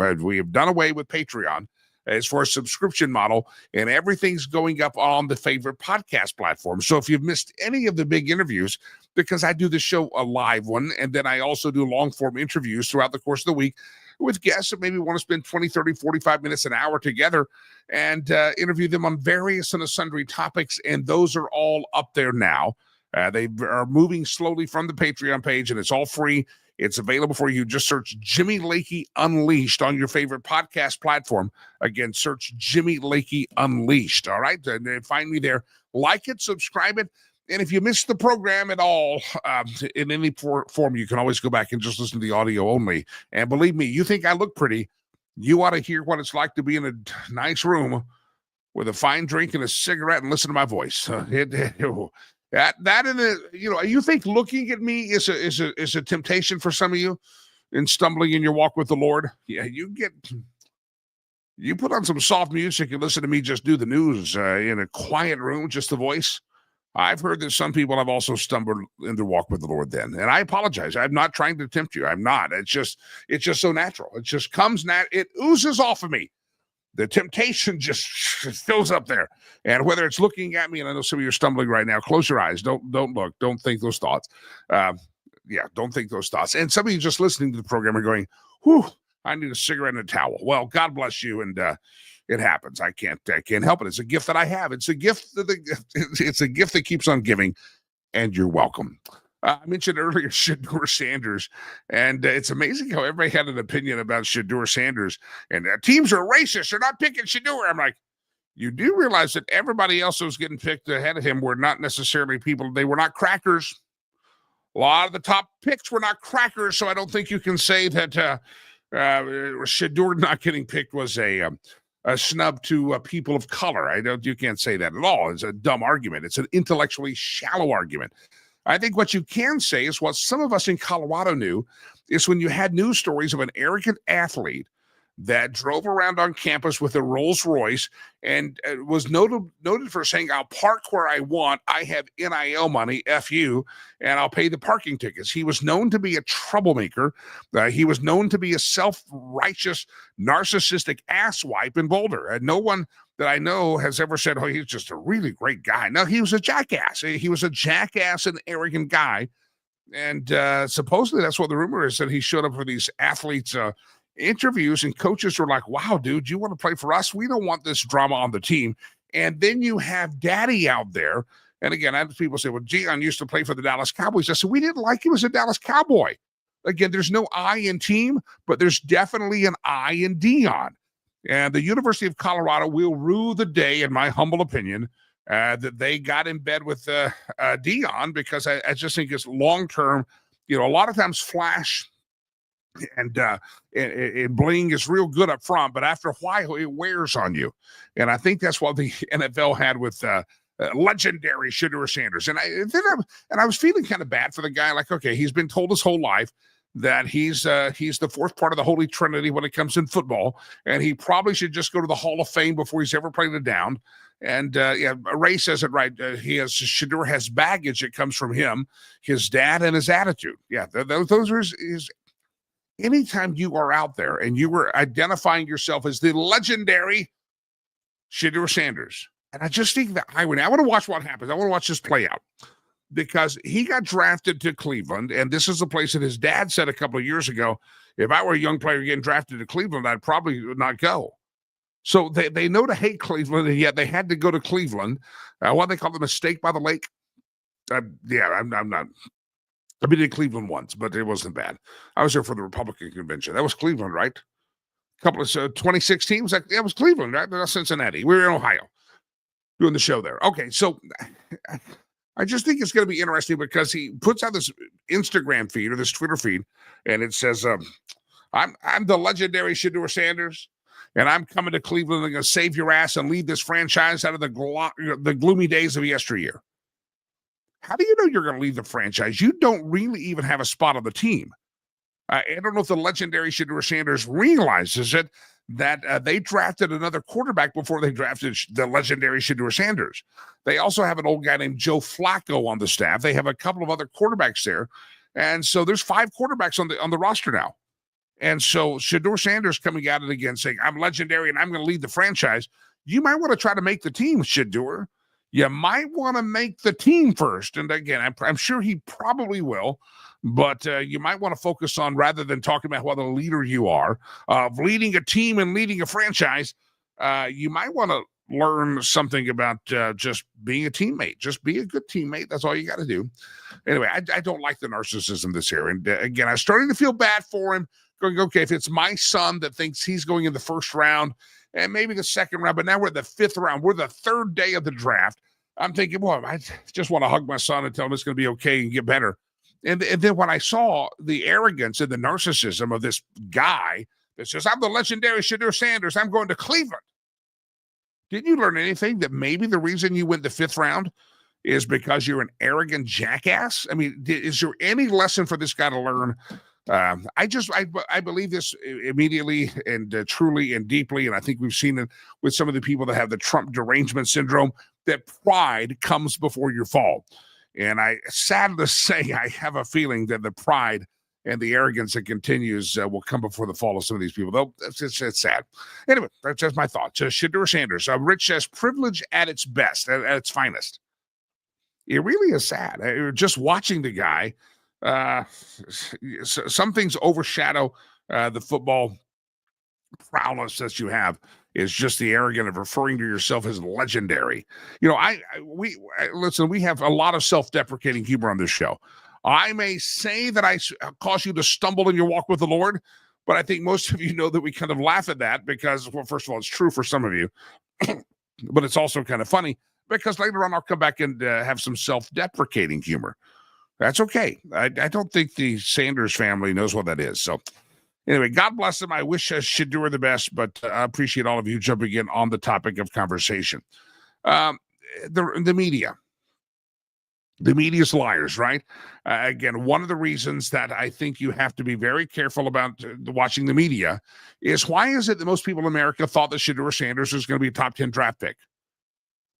done away with Patreon as for a subscription model, and everything's going up on the favorite podcast platform. So if you've missed any of the big interviews, because I do the show a live one, and then I also do long form interviews throughout the course of the week with guests that maybe want to spend 20, 30, 45 minutes, an hour together and interview them on various and sundry topics. And those are all up there now. They are moving slowly from the Patreon page, and it's all free. It's available for you. Just search Jimmy Lakey Unleashed on your favorite podcast platform. Again, search Jimmy Lakey Unleashed. All right. And find me there. Like it, subscribe it. And if you missed the program at all, in any form, you can always go back and just listen to the audio only. And believe me, you think I look pretty, you ought to hear what it's like to be in a nice room with a fine drink and a cigarette and listen to my voice. That in the, you think looking at me is a temptation for some of you in stumbling in your walk with the Lord? Yeah, you put on some soft music and listen to me just do the news in a quiet room, just the voice. I've heard that some people have also stumbled in their walk with the Lord then. And I apologize. I'm not trying to tempt you. I'm not. It's just so natural. It just comes it oozes off of me. The temptation just fills up there. And whether it's looking at me, and I know some of you are stumbling right now, close your eyes. Don't look. Don't think those thoughts. Don't think those thoughts. And some of you just listening to the program are going, whew, I need a cigarette and a towel. Well, God bless you. And it happens. I can't help it. It's a gift that I have. It's a gift that keeps on giving, and you're welcome. I mentioned earlier Shedeur Sanders, and it's amazing how everybody had an opinion about Shedeur Sanders. And teams are racist. They're not picking Shedeur. I'm like, you do realize that everybody else who was getting picked ahead of him were not necessarily people. They were not crackers. A lot of the top picks were not crackers, so I don't think you can say that Shedeur not getting picked was a snub to people of color. You can't say that at all. It's a dumb argument. It's an intellectually shallow argument. I think what you can say is what some of us in Colorado knew is when you had news stories of an arrogant athlete that drove around on campus with a Rolls Royce and was noted for saying, I'll park where I want. I have NIL money, F you, and I'll pay the parking tickets. He was known to be a troublemaker. He was known to be a self-righteous, narcissistic asswipe in Boulder. And no one that I know has ever said, oh, he's just a really great guy. No, he was a jackass. He was a jackass and arrogant guy. And supposedly that's what the rumor is, that he showed up for these athletes' interviews, and coaches were like, wow, dude, you want to play for us? We don't want this drama on the team. And then you have Daddy out there. And again, I have people say, well, Dion used to play for the Dallas Cowboys. I said, we didn't like him as a Dallas Cowboy. Again, there's no I in team, but there's definitely an I in Dion. And the University of Colorado will rue the day, in my humble opinion, that they got in bed with Dion, because I just think it's long-term. A lot of times flash and bling is real good up front, but after a while it wears on you. And I think that's what the NFL had with legendary Shedeur Sanders. And I was feeling kind of bad for the guy. Like, okay, he's been told his whole life that he's the fourth part of the Holy Trinity when it comes in football, and he probably should just go to the Hall of Fame before he's ever played it down. And Ray says it right. Shedeur has baggage that comes from him, his dad, and his attitude. Yeah, those are his. Anytime you are out there and you were identifying yourself as the legendary Shedeur Sanders, and I just think that I want to watch what happens. I want to watch this play out, because he got drafted to Cleveland, and this is a place that his dad said a couple of years ago, if I were a young player getting drafted to Cleveland, I'd probably not go. So they know to hate Cleveland, and yet they had to go to Cleveland. What they call the mistake by the lake. I'm not. I've been in Cleveland once, but it wasn't bad. I was there for the Republican convention. That was Cleveland, right? A couple of 2016 was it was Cleveland, right? Not Cincinnati. We were in Ohio doing the show there. Okay, so I just think it's going to be interesting, because he puts out this Instagram feed or this Twitter feed, and it says, "I'm the legendary Shedeur Sanders, and I'm coming to Cleveland and going to save your ass and lead this franchise out of the gloomy days of yesteryear." How do you know you're going to leave the franchise? You don't really even have a spot on the team. I don't know if the legendary Shedeur Sanders realizes it, that they drafted another quarterback before they drafted the legendary Shedeur Sanders. They also have an old guy named Joe Flacco on the staff. They have a couple of other quarterbacks there. And so there's 5 quarterbacks on the roster now. And so Shedeur Sanders coming at it again saying, I'm legendary and I'm going to lead the franchise. You might want to try to make the team, Shedeur. You might want to make the team first. And again, I'm sure he probably will, but you might want to focus on, rather than talking about what a leader you are, of leading a team and leading a franchise, you might want to learn something about just being a teammate. Just be a good teammate. That's all you got to do. Anyway, I don't like the narcissism this year. And again, I'm starting to feel bad for him, going, okay, if it's my son that thinks he's going in the first round, and maybe the second round, but now we're at the 5th round. We're the 3rd day of the draft. I'm thinking, well, I just want to hug my son and tell him it's going to be okay and get better. And then when I saw the arrogance and the narcissism of this guy that says, I'm the legendary Shedeur Sanders, I'm going to Cleveland. Didn't you learn anything that maybe the reason you went the 5th round is because you're an arrogant jackass? I mean, is there any lesson for this guy to learn? I believe this immediately and truly and deeply, and I think we've seen it with some of the people that have the Trump derangement syndrome, that pride comes before your fall. And sad to say, I have a feeling that the pride and the arrogance that continues will come before the fall of some of these people. Though it's sad. Anyway, that's just my thoughts. Shedeur Sanders, Rich says, privilege at its best, at its finest. It really is sad. Just watching the guy. Some things overshadow the football prowess that you have, is just the arrogant of referring to yourself as legendary. Listen, we have a lot of self-deprecating humor on this show. I may say that I cause you to stumble in your walk with the Lord, but I think most of you know that we kind of laugh at that because, well, first of all, it's true for some of you, but it's also kind of funny because later on I'll come back and have some self-deprecating humor. That's okay. I don't think the Sanders family knows what that is. So anyway, God bless them. I wish Shedeur the best, but I appreciate all of you jumping in on the topic of conversation. The media. The media's liars, right? Again, one of the reasons that I think you have to be very careful about watching the media is why is it that most people in America thought that Shedeur Sanders was going to be a top 10 draft pick?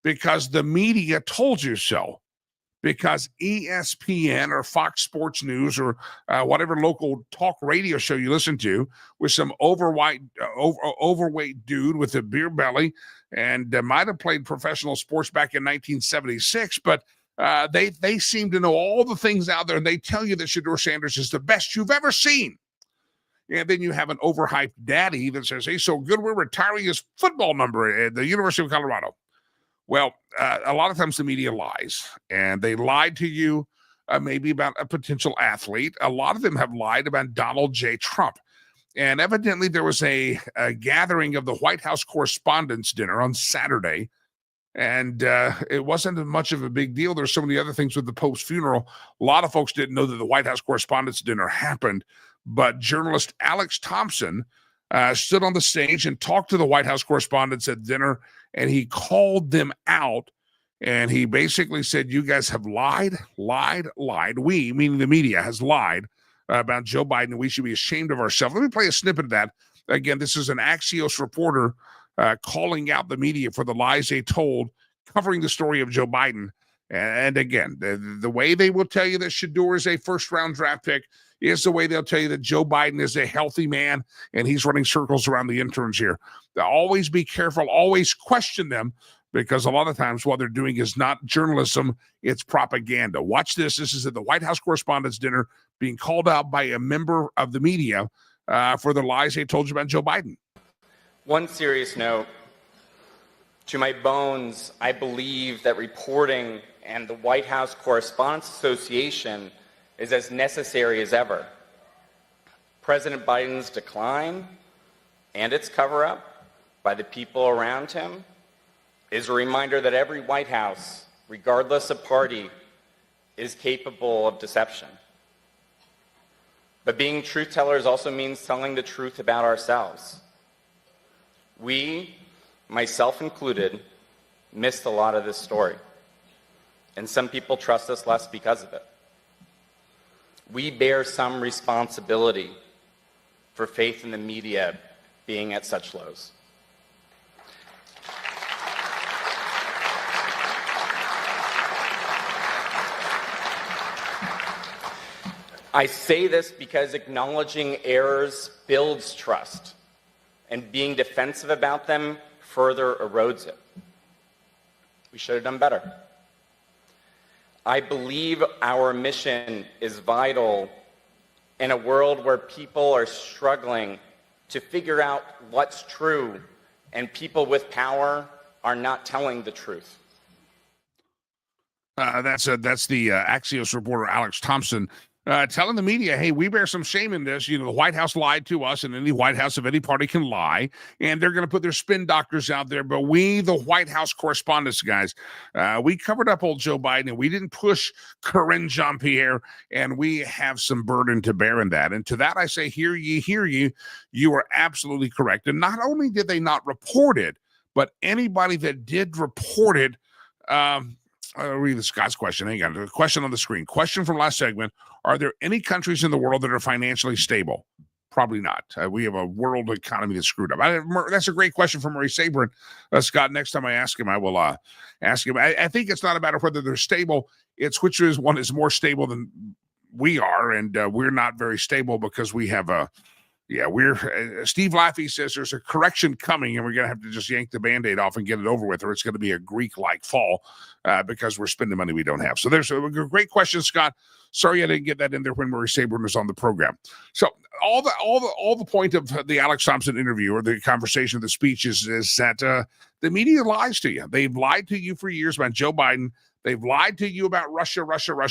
Because the media told you so. Because ESPN or Fox Sports News or whatever local talk radio show you listen to with some overweight dude with a beer belly and might have played professional sports back in 1976, but they seem to know all the things out there, and they tell you that Shedeur Sanders is the best you've ever seen. And then you have an overhyped daddy that says, hey, so good, we're retiring his football number at the University of Colorado. Well, a lot of times the media lies, and they lied to you maybe about a potential athlete. A lot of them have lied about Donald J. Trump. And evidently there was a gathering of the White House Correspondents' Dinner on Saturday, and it wasn't much of a big deal. There's so many other things with the Pope's funeral. A lot of folks didn't know that the White House Correspondents' Dinner happened, but journalist Alex Thompson stood on the stage and talked to the White House correspondents at dinner, and he called them out, and he basically said, you guys have lied. We, meaning the media, has lied about Joe Biden, and we should be ashamed of ourselves. Let me play a snippet of that. Again, this is an Axios reporter calling out the media for the lies they told, covering the story of Joe Biden. And again, the way they will tell you that Shedeur is a first-round draft pick is the way they'll tell you that Joe Biden is a healthy man and he's running circles around the interns here. Always be careful, always question them, because a lot of times what they're doing is not journalism, it's propaganda. Watch this. This is at the White House Correspondents' Dinner being called out by a member of the media for the lies they told you about Joe Biden. One serious note. To my bones, I believe that reporting and the White House Correspondents Association is as necessary as ever. President Biden's decline and its cover-up by the people around him is a reminder that every White House, regardless of party, is capable of deception. But being truth tellers also means telling the truth about ourselves. We, myself included, missed a lot of this story, and some people trust us less because of it. We bear some responsibility for faith in the media being at such lows. I say this because acknowledging errors builds trust, and being defensive about them further erodes it. We should have done better. I believe our mission is vital in a world where people are struggling to figure out what's true, and people with power are not telling the truth. That's the Axios reporter Alex Thompson telling the media, hey, we bear some shame in this. You know, the White House lied to us, and any White House of any party can lie, and they're going to put their spin doctors out there. But we, the White House correspondents, guys, we covered up old Joe Biden, and we didn't push Karine Jean-Pierre, and we have some burden to bear in that. And to that I say, hear ye. You are absolutely correct. And not only did they not report it, but anybody that did report it, I'll read the Scott's question. Hang on. The question on the screen. Question from last segment. Are there any countries in the world that are financially stable? Probably not. We have a world economy that's screwed up. That's a great question from Murray Sabrin. Scott, next time I ask him, I will ask him. I think it's not a matter of whether they're stable. It's which one is more stable than we are, and we're not very stable because we have Steve Laffey says there's a correction coming, and we're going to have to just yank the Band-Aid off and get it over with, or it's going to be a Greek-like fall because we're spending money we don't have. So there's a great question, Scott. Sorry I didn't get that in there when Murray Sabrin was on the program. So all the point of the Alex Thompson interview or the conversation, the speech is that the media lies to you. They've lied to you for years about Joe Biden. They've lied to you about Russia.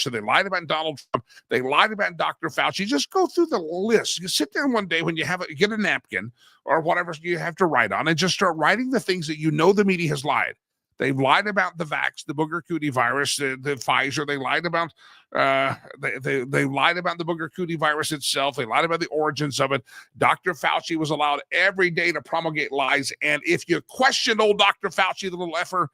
They lied about Donald Trump. They lied about Dr. Fauci. Just go through the list. You sit there one day when you get a napkin or whatever you have to write on and just start writing the things that you know the media has lied. They've lied about the vax, the booger cootie virus, the Pfizer. They lied about they lied about the booger cootie virus itself. They lied about the origins of it. Dr. Fauci was allowed every day to promulgate lies. And if you questioned old Dr. Fauci, the little effer,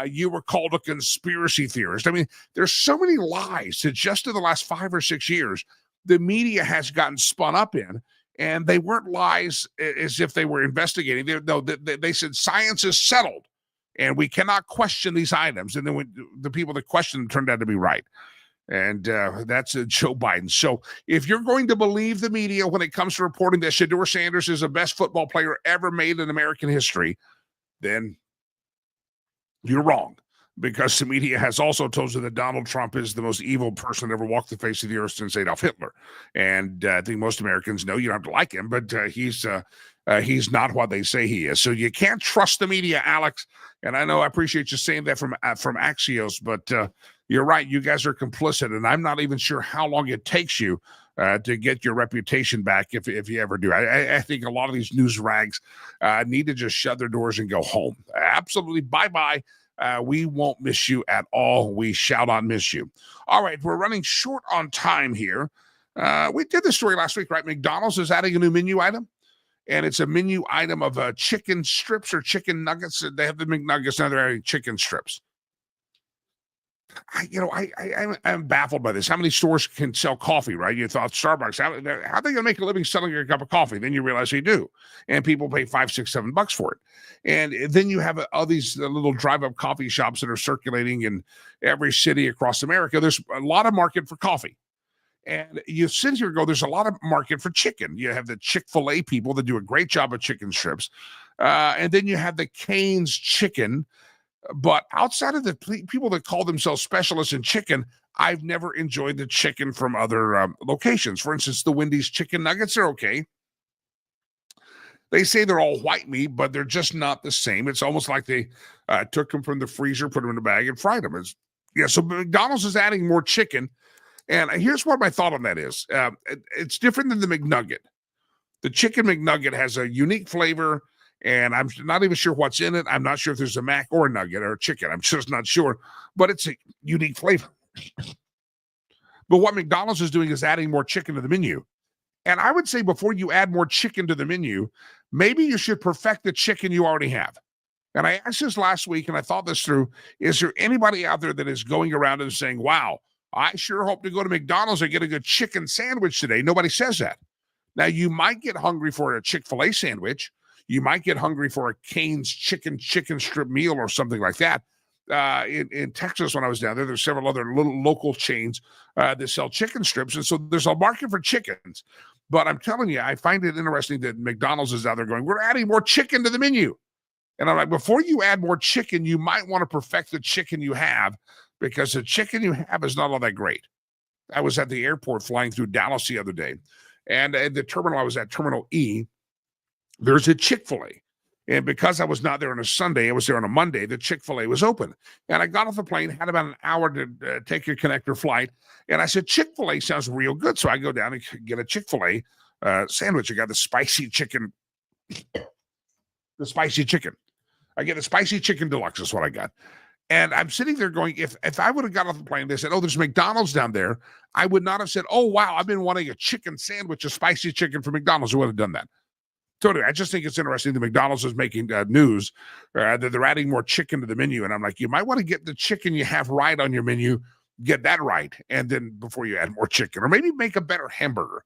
You were called a conspiracy theorist. I mean, there's so many lies that just in the last 5 or 6 years, the media has gotten spun up in, and they weren't lies as if they were investigating. They said science is settled, and we cannot question these items. And then when the people that questioned them turned out to be right. And that's Joe Biden. So if you're going to believe the media when it comes to reporting that Shedeur Sanders is the best football player ever made in American history, then you're wrong, because the media has also told you that Donald Trump is the most evil person that ever walked the face of the earth since Adolf Hitler. And I think most Americans know you don't have to like him, but he's not what they say he is. So you can't trust the media, Alex. And I know I appreciate you saying that from Axios, but you're right. You guys are complicit, and I'm not even sure how long it takes you to get your reputation back if you ever do. I think a lot of these news rags need to just shut their doors and go home. Absolutely. Bye-bye. We won't miss you at all. We shall not miss you. All right. We're running short on time here. We did this story last week, right? McDonald's is adding a new menu item, and it's a menu item of chicken strips or chicken nuggets. They have the McNuggets, now they're adding chicken strips. I'm baffled by this. How many stores can sell coffee, right? You thought Starbucks, how are they going to make a living selling your cup of coffee? Then you realize they do. And people pay $5, $6, $7 for it. And then you have all these little drive-up coffee shops that are circulating in every city across America. There's a lot of market for coffee. And you sit here and go, there's a lot of market for chicken. You have the Chick-fil-A people that do a great job of chicken strips. And then you have the Cane's chicken. But outside of the people that call themselves specialists in chicken, I've never enjoyed the chicken from other locations. For instance, the Wendy's chicken nuggets are okay. They say they're all white meat, but they're just not the same. It's almost like they took them from the freezer, put them in a bag, and fried them. So McDonald's is adding more chicken. And here's what my thought on that is. It's different than the McNugget. The chicken McNugget has a unique flavor, and I'm not even sure what's in it. I'm not sure if there's a mac or a nugget or a chicken. I'm just not sure, but it's a unique flavor. But what McDonald's is doing is adding more chicken to the menu. And I would say before you add more chicken to the menu, maybe you should perfect the chicken you already have. And I asked this last week, and I thought this through. Is there anybody out there that is going around and saying, wow, I sure hope to go to McDonald's and get a good chicken sandwich today? Nobody says that. Now, you might get hungry for a Chick-fil-A sandwich. You might get hungry for a Cane's chicken strip meal or something like that. In Texas, when I was down there, there's several other little local chains that sell chicken strips. And so there's a market for chickens. But I'm telling you, I find it interesting that McDonald's is out there going, we're adding more chicken to the menu. And I'm like, before you add more chicken, you might want to perfect the chicken you have, because the chicken you have is not all that great. I was at the airport flying through Dallas the other day. And at the terminal, I was at Terminal E. There's a Chick-fil-A. And because I was not there on a Sunday, I was there on a Monday, the Chick-fil-A was open. And I got off the plane, had about an hour to take a connector flight. And I said, Chick-fil-A sounds real good. So I go down and get a Chick-fil-A sandwich. I got the spicy chicken. The spicy chicken. I get a spicy chicken deluxe is what I got. And I'm sitting there going, if I would have got off the plane, they said, oh, there's McDonald's down there, I would not have said, oh, wow, I've been wanting a chicken sandwich, a spicy chicken from McDonald's. I would have done that. So anyway, I just think it's interesting that McDonald's is making news that they're adding more chicken to the menu. And I'm like, you might want to get the chicken you have right on your menu, get that right, and then before you add more chicken, or maybe make a better hamburger.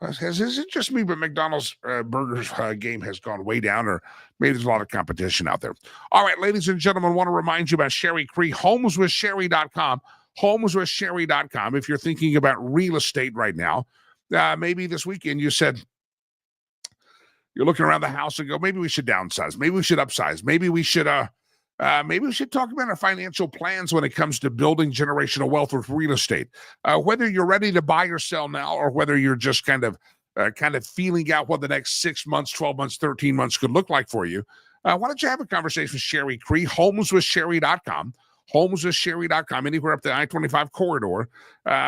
Is it just me, but McDonald's burgers game has gone way down, or maybe there's a lot of competition out there. All right, ladies and gentlemen, I want to remind you about Sherry Cree, homeswithsherry.com, homeswithsherry.com. If you're thinking about real estate right now, maybe this weekend you said, you're looking around the house and go, maybe we should downsize. Maybe we should upsize. Maybe we should talk about our financial plans when it comes to building generational wealth with real estate. Whether you're ready to buy or sell now, or whether you're just kind of feeling out what the next 6 months, 12 months, 13 months could look like for you, why don't you have a conversation with Sherry Cree, homeswithsherry.com, homeswithsherry.com, anywhere up the I-25 corridor,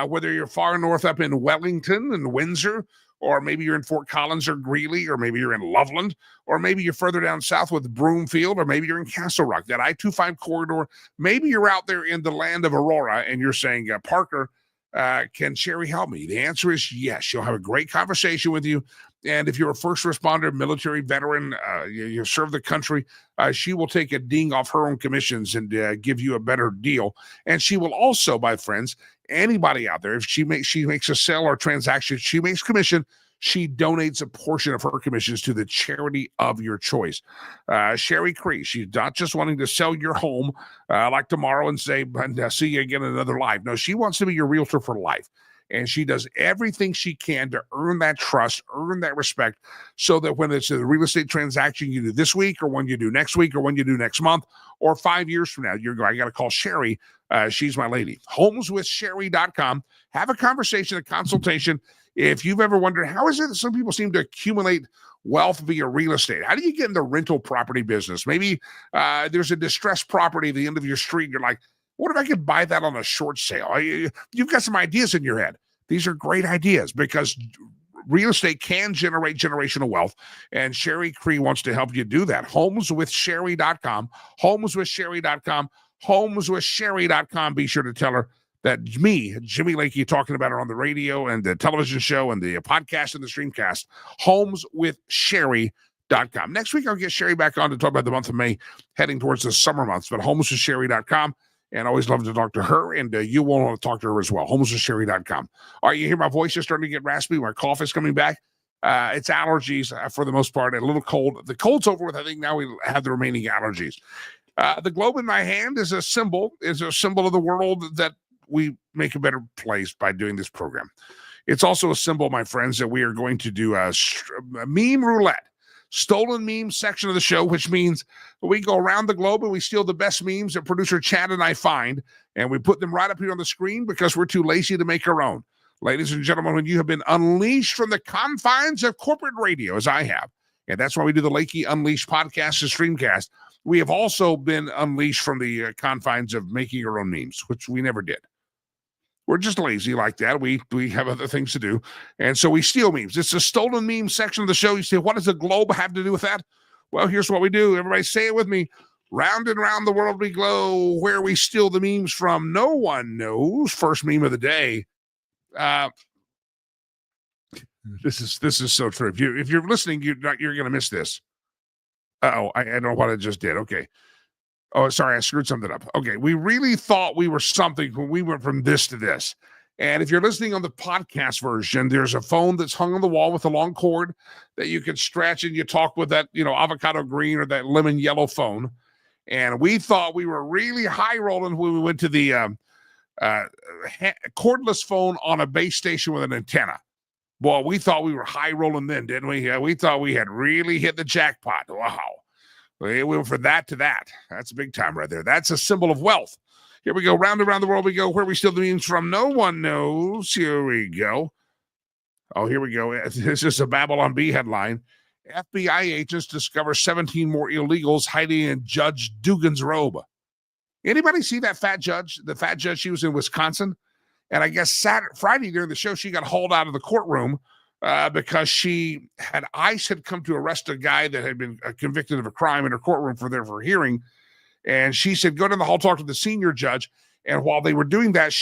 whether you're far north up in Wellington and Windsor, or maybe you're in Fort Collins or Greeley, or maybe you're in Loveland, or maybe you're further down south with Broomfield, or maybe you're in Castle Rock, that I-25 corridor. Maybe you're out there in the land of Aurora and you're saying, Parker, Can Sherry help me? The answer is yes. She'll have a great conversation with you. And if you're a first responder, military veteran, you serve the country, she will take a ding off her own commissions and give you a better deal. And she will also, my friends, anybody out there, if she makes a sale or transaction, she makes commission, she donates a portion of her commissions to the charity of your choice. Sherry Cree, she's not just wanting to sell your home like tomorrow and say, see you again in another life. No, she wants to be your realtor for life. And she does everything she can to earn that trust, earn that respect, so that when it's a real estate transaction you do this week or when you do next week or when you do next month or 5 years from now, you're going, I got to call Sherry. She's my lady. Homeswithsherry.com. Have a conversation, a consultation. If you've ever wondered, how is it that some people seem to accumulate wealth via real estate? How do you get in the rental property business? Maybe there's a distressed property at the end of your street. And you're like, what if I could buy that on a short sale? You've got some ideas in your head. These are great ideas because real estate can generate generational wealth, and Sherry Cree wants to help you do that. Homeswithsherry.com, homeswithsherry.com, homeswithsherry.com. Be sure to tell her that me, Jimmy Lakey, talking about her on the radio and the television show and the podcast and the streamcast. Homeswithsherry.com. Next week, I'll get Sherry back on to talk about the month of May, heading towards the summer months, but homeswithsherry.com. And always love to talk to her, and you will want to talk to her as well. Homeswithsherry.com. All right, you hear my voice is starting to get raspy. My cough is coming back. It's allergies for the most part, and a little cold. The cold's over with. I think now we have the remaining allergies. The globe in my hand is a symbol of the world that we make a better place by doing this program. It's also a symbol, my friends, that we are going to do a meme roulette. Stolen meme section of the show, which means we go around the globe and we steal the best memes that producer Chad and I find, and we put them right up here on the screen because we're too lazy to make our own. Ladies and gentlemen, when you have been unleashed from the confines of corporate radio, as I have, and that's why we do the Lakey Unleashed podcast and streamcast, we have also been unleashed from the confines of making our own memes, which we never did. We're just lazy like that. We have other things to do. And so we steal memes. It's a stolen meme section of the show. You say, what does the globe have to do with that? Well, here's what we do. Everybody say it with me. Round and round the world we go, where we steal the memes from. No one knows. First meme of the day. This is so true. If you're listening, you're going to miss this. I don't know what I just did. Okay. Oh, sorry, I screwed something up. Okay, we really thought we were something when we went from this to this. And if you're listening on the podcast version, there's a phone that's hung on the wall with a long cord that you can stretch and you talk with that, avocado green or that lemon yellow phone. And we thought we were really high rolling when we went to the cordless phone on a base station with an antenna. Boy, we thought we were high rolling then, didn't we? Yeah, we thought we had really hit the jackpot. Wow. We went from that to that. That's a big time right there. That's a symbol of wealth. Here we go. Round and round the world we go. Where we steal the memes from. No one knows. Here we go. Oh, here we go. This is a Babylon Bee headline. FBI agents discover 17 more illegals hiding in Judge Dugan's robe. Anybody see that fat judge? The fat judge, she was in Wisconsin. And I guess Friday during the show, she got hauled out of the courtroom because ICE had come to arrest a guy that had been convicted of a crime in her courtroom for a hearing. And she said, go down the hall, talk to the senior judge. And while they were doing that,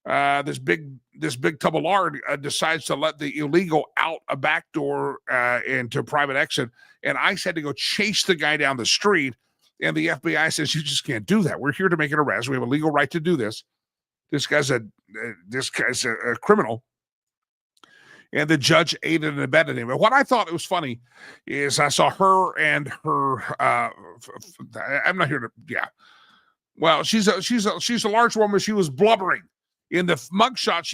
this big tub of lard decides to let the illegal out a back door into a private exit. And ICE had to go chase the guy down the street. And the FBI says, you just can't do that. We're here to make an arrest. We have a legal right to do this. This guy's a criminal. And the judge aided and abetted him. And what I thought was funny is I saw her and her. I'm not here to. Yeah. Well, she's a large woman. She was blubbering in the mugshot.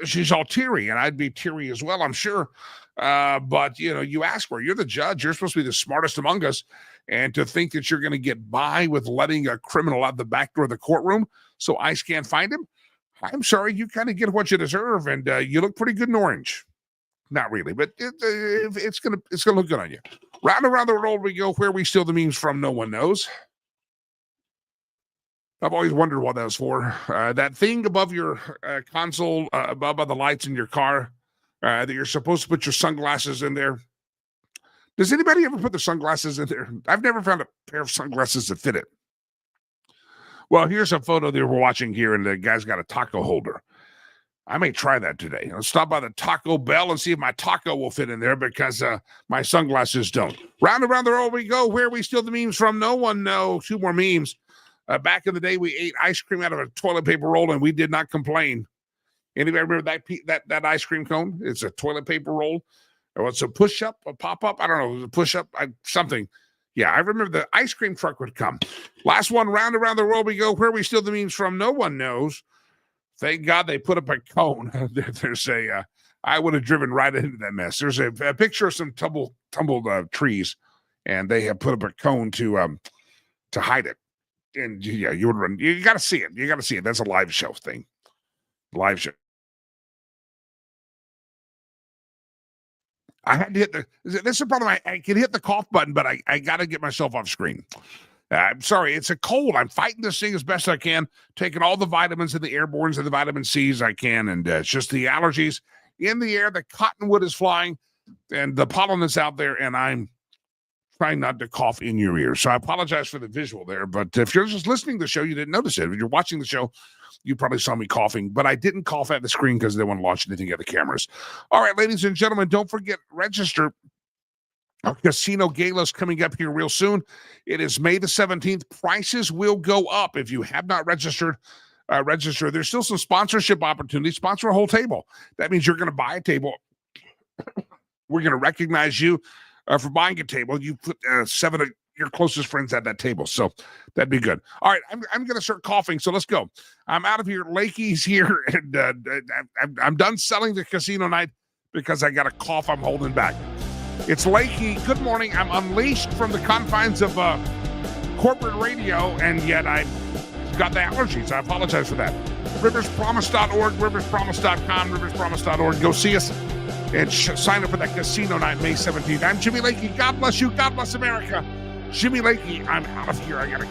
She's all teary, and I'd be teary as well, I'm sure. But you ask her. You're the judge. You're supposed to be the smartest among us, and to think that you're going to get by with letting a criminal out the back door of the courtroom so ICE can't find him. I'm sorry, you kind of get what you deserve, and you look pretty good in orange. Not really, but it's gonna look good on you. Round and around the world we go. Where we steal the memes from, no one knows. I've always wondered what that was for. That thing above your console, above the lights in your car, that you're supposed to put your sunglasses in there. Does anybody ever put their sunglasses in there? I've never found a pair of sunglasses that fit it. Well, here's a photo that we're watching here, and the guy's got a taco holder. I may try that today. I'll stop by the Taco Bell and see if my taco will fit in there because my sunglasses don't. Round and round the world we go. Where we steal the memes from, no one knows. 2 more memes. Back in the day, we ate ice cream out of a toilet paper roll, and we did not complain. Anybody remember that ice cream cone? It's a toilet paper roll. Or it's a push-up, a pop-up. I don't know. It was a push-up, something. Yeah, I remember the ice cream truck would come. Last one, round and round the world we go. Where we steal the memes from, no one knows. Thank God they put up a cone. There's I would have driven right into that mess. There's a picture of some tumbled trees, and they have put up a cone to hide it. And yeah, you would run. You got to see it. You got to see it. That's a live show thing. Live show. I had to hit this is a problem. I can hit the cough button, but I got to get myself off screen. I'm sorry. It's a cold. I'm fighting this thing as best I can, taking all the vitamins and the airbornes and the vitamin C's I can. And it's just the allergies in the air. The cottonwood is flying and the pollen is out there. And I'm trying not to cough in your ear. So I apologize for the visual there. But if you're just listening to the show, you didn't notice it. If you're watching the show, you probably saw me coughing, but I didn't cough at the screen because they want to launch anything at the cameras. All right, ladies and gentlemen, don't forget, register. Our casino gala is coming up here real soon. It is May the 17th. Prices will go up. If you have not registered, register. There's still some sponsorship opportunities. Sponsor a whole table. That means you're going to buy a table. We're going to recognize you for buying a table. You put 7 of your closest friends at that table. So that'd be good. All right, I'm going to start coughing, so let's go. I'm out of here. Lakey's here, and I'm done selling the casino night because I got a cough I'm holding back. It's Lakey. Good morning. I'm unleashed from the confines of corporate radio, and yet I've got the allergies. I apologize for that. RiversPromise.org, RiversPromise.com, RiversPromise.org. Go see us and sign up for that casino night, May 17th. I'm Jimmy Lakey. God bless you. God bless America. Jimmy Lakey, I'm out of here. I got to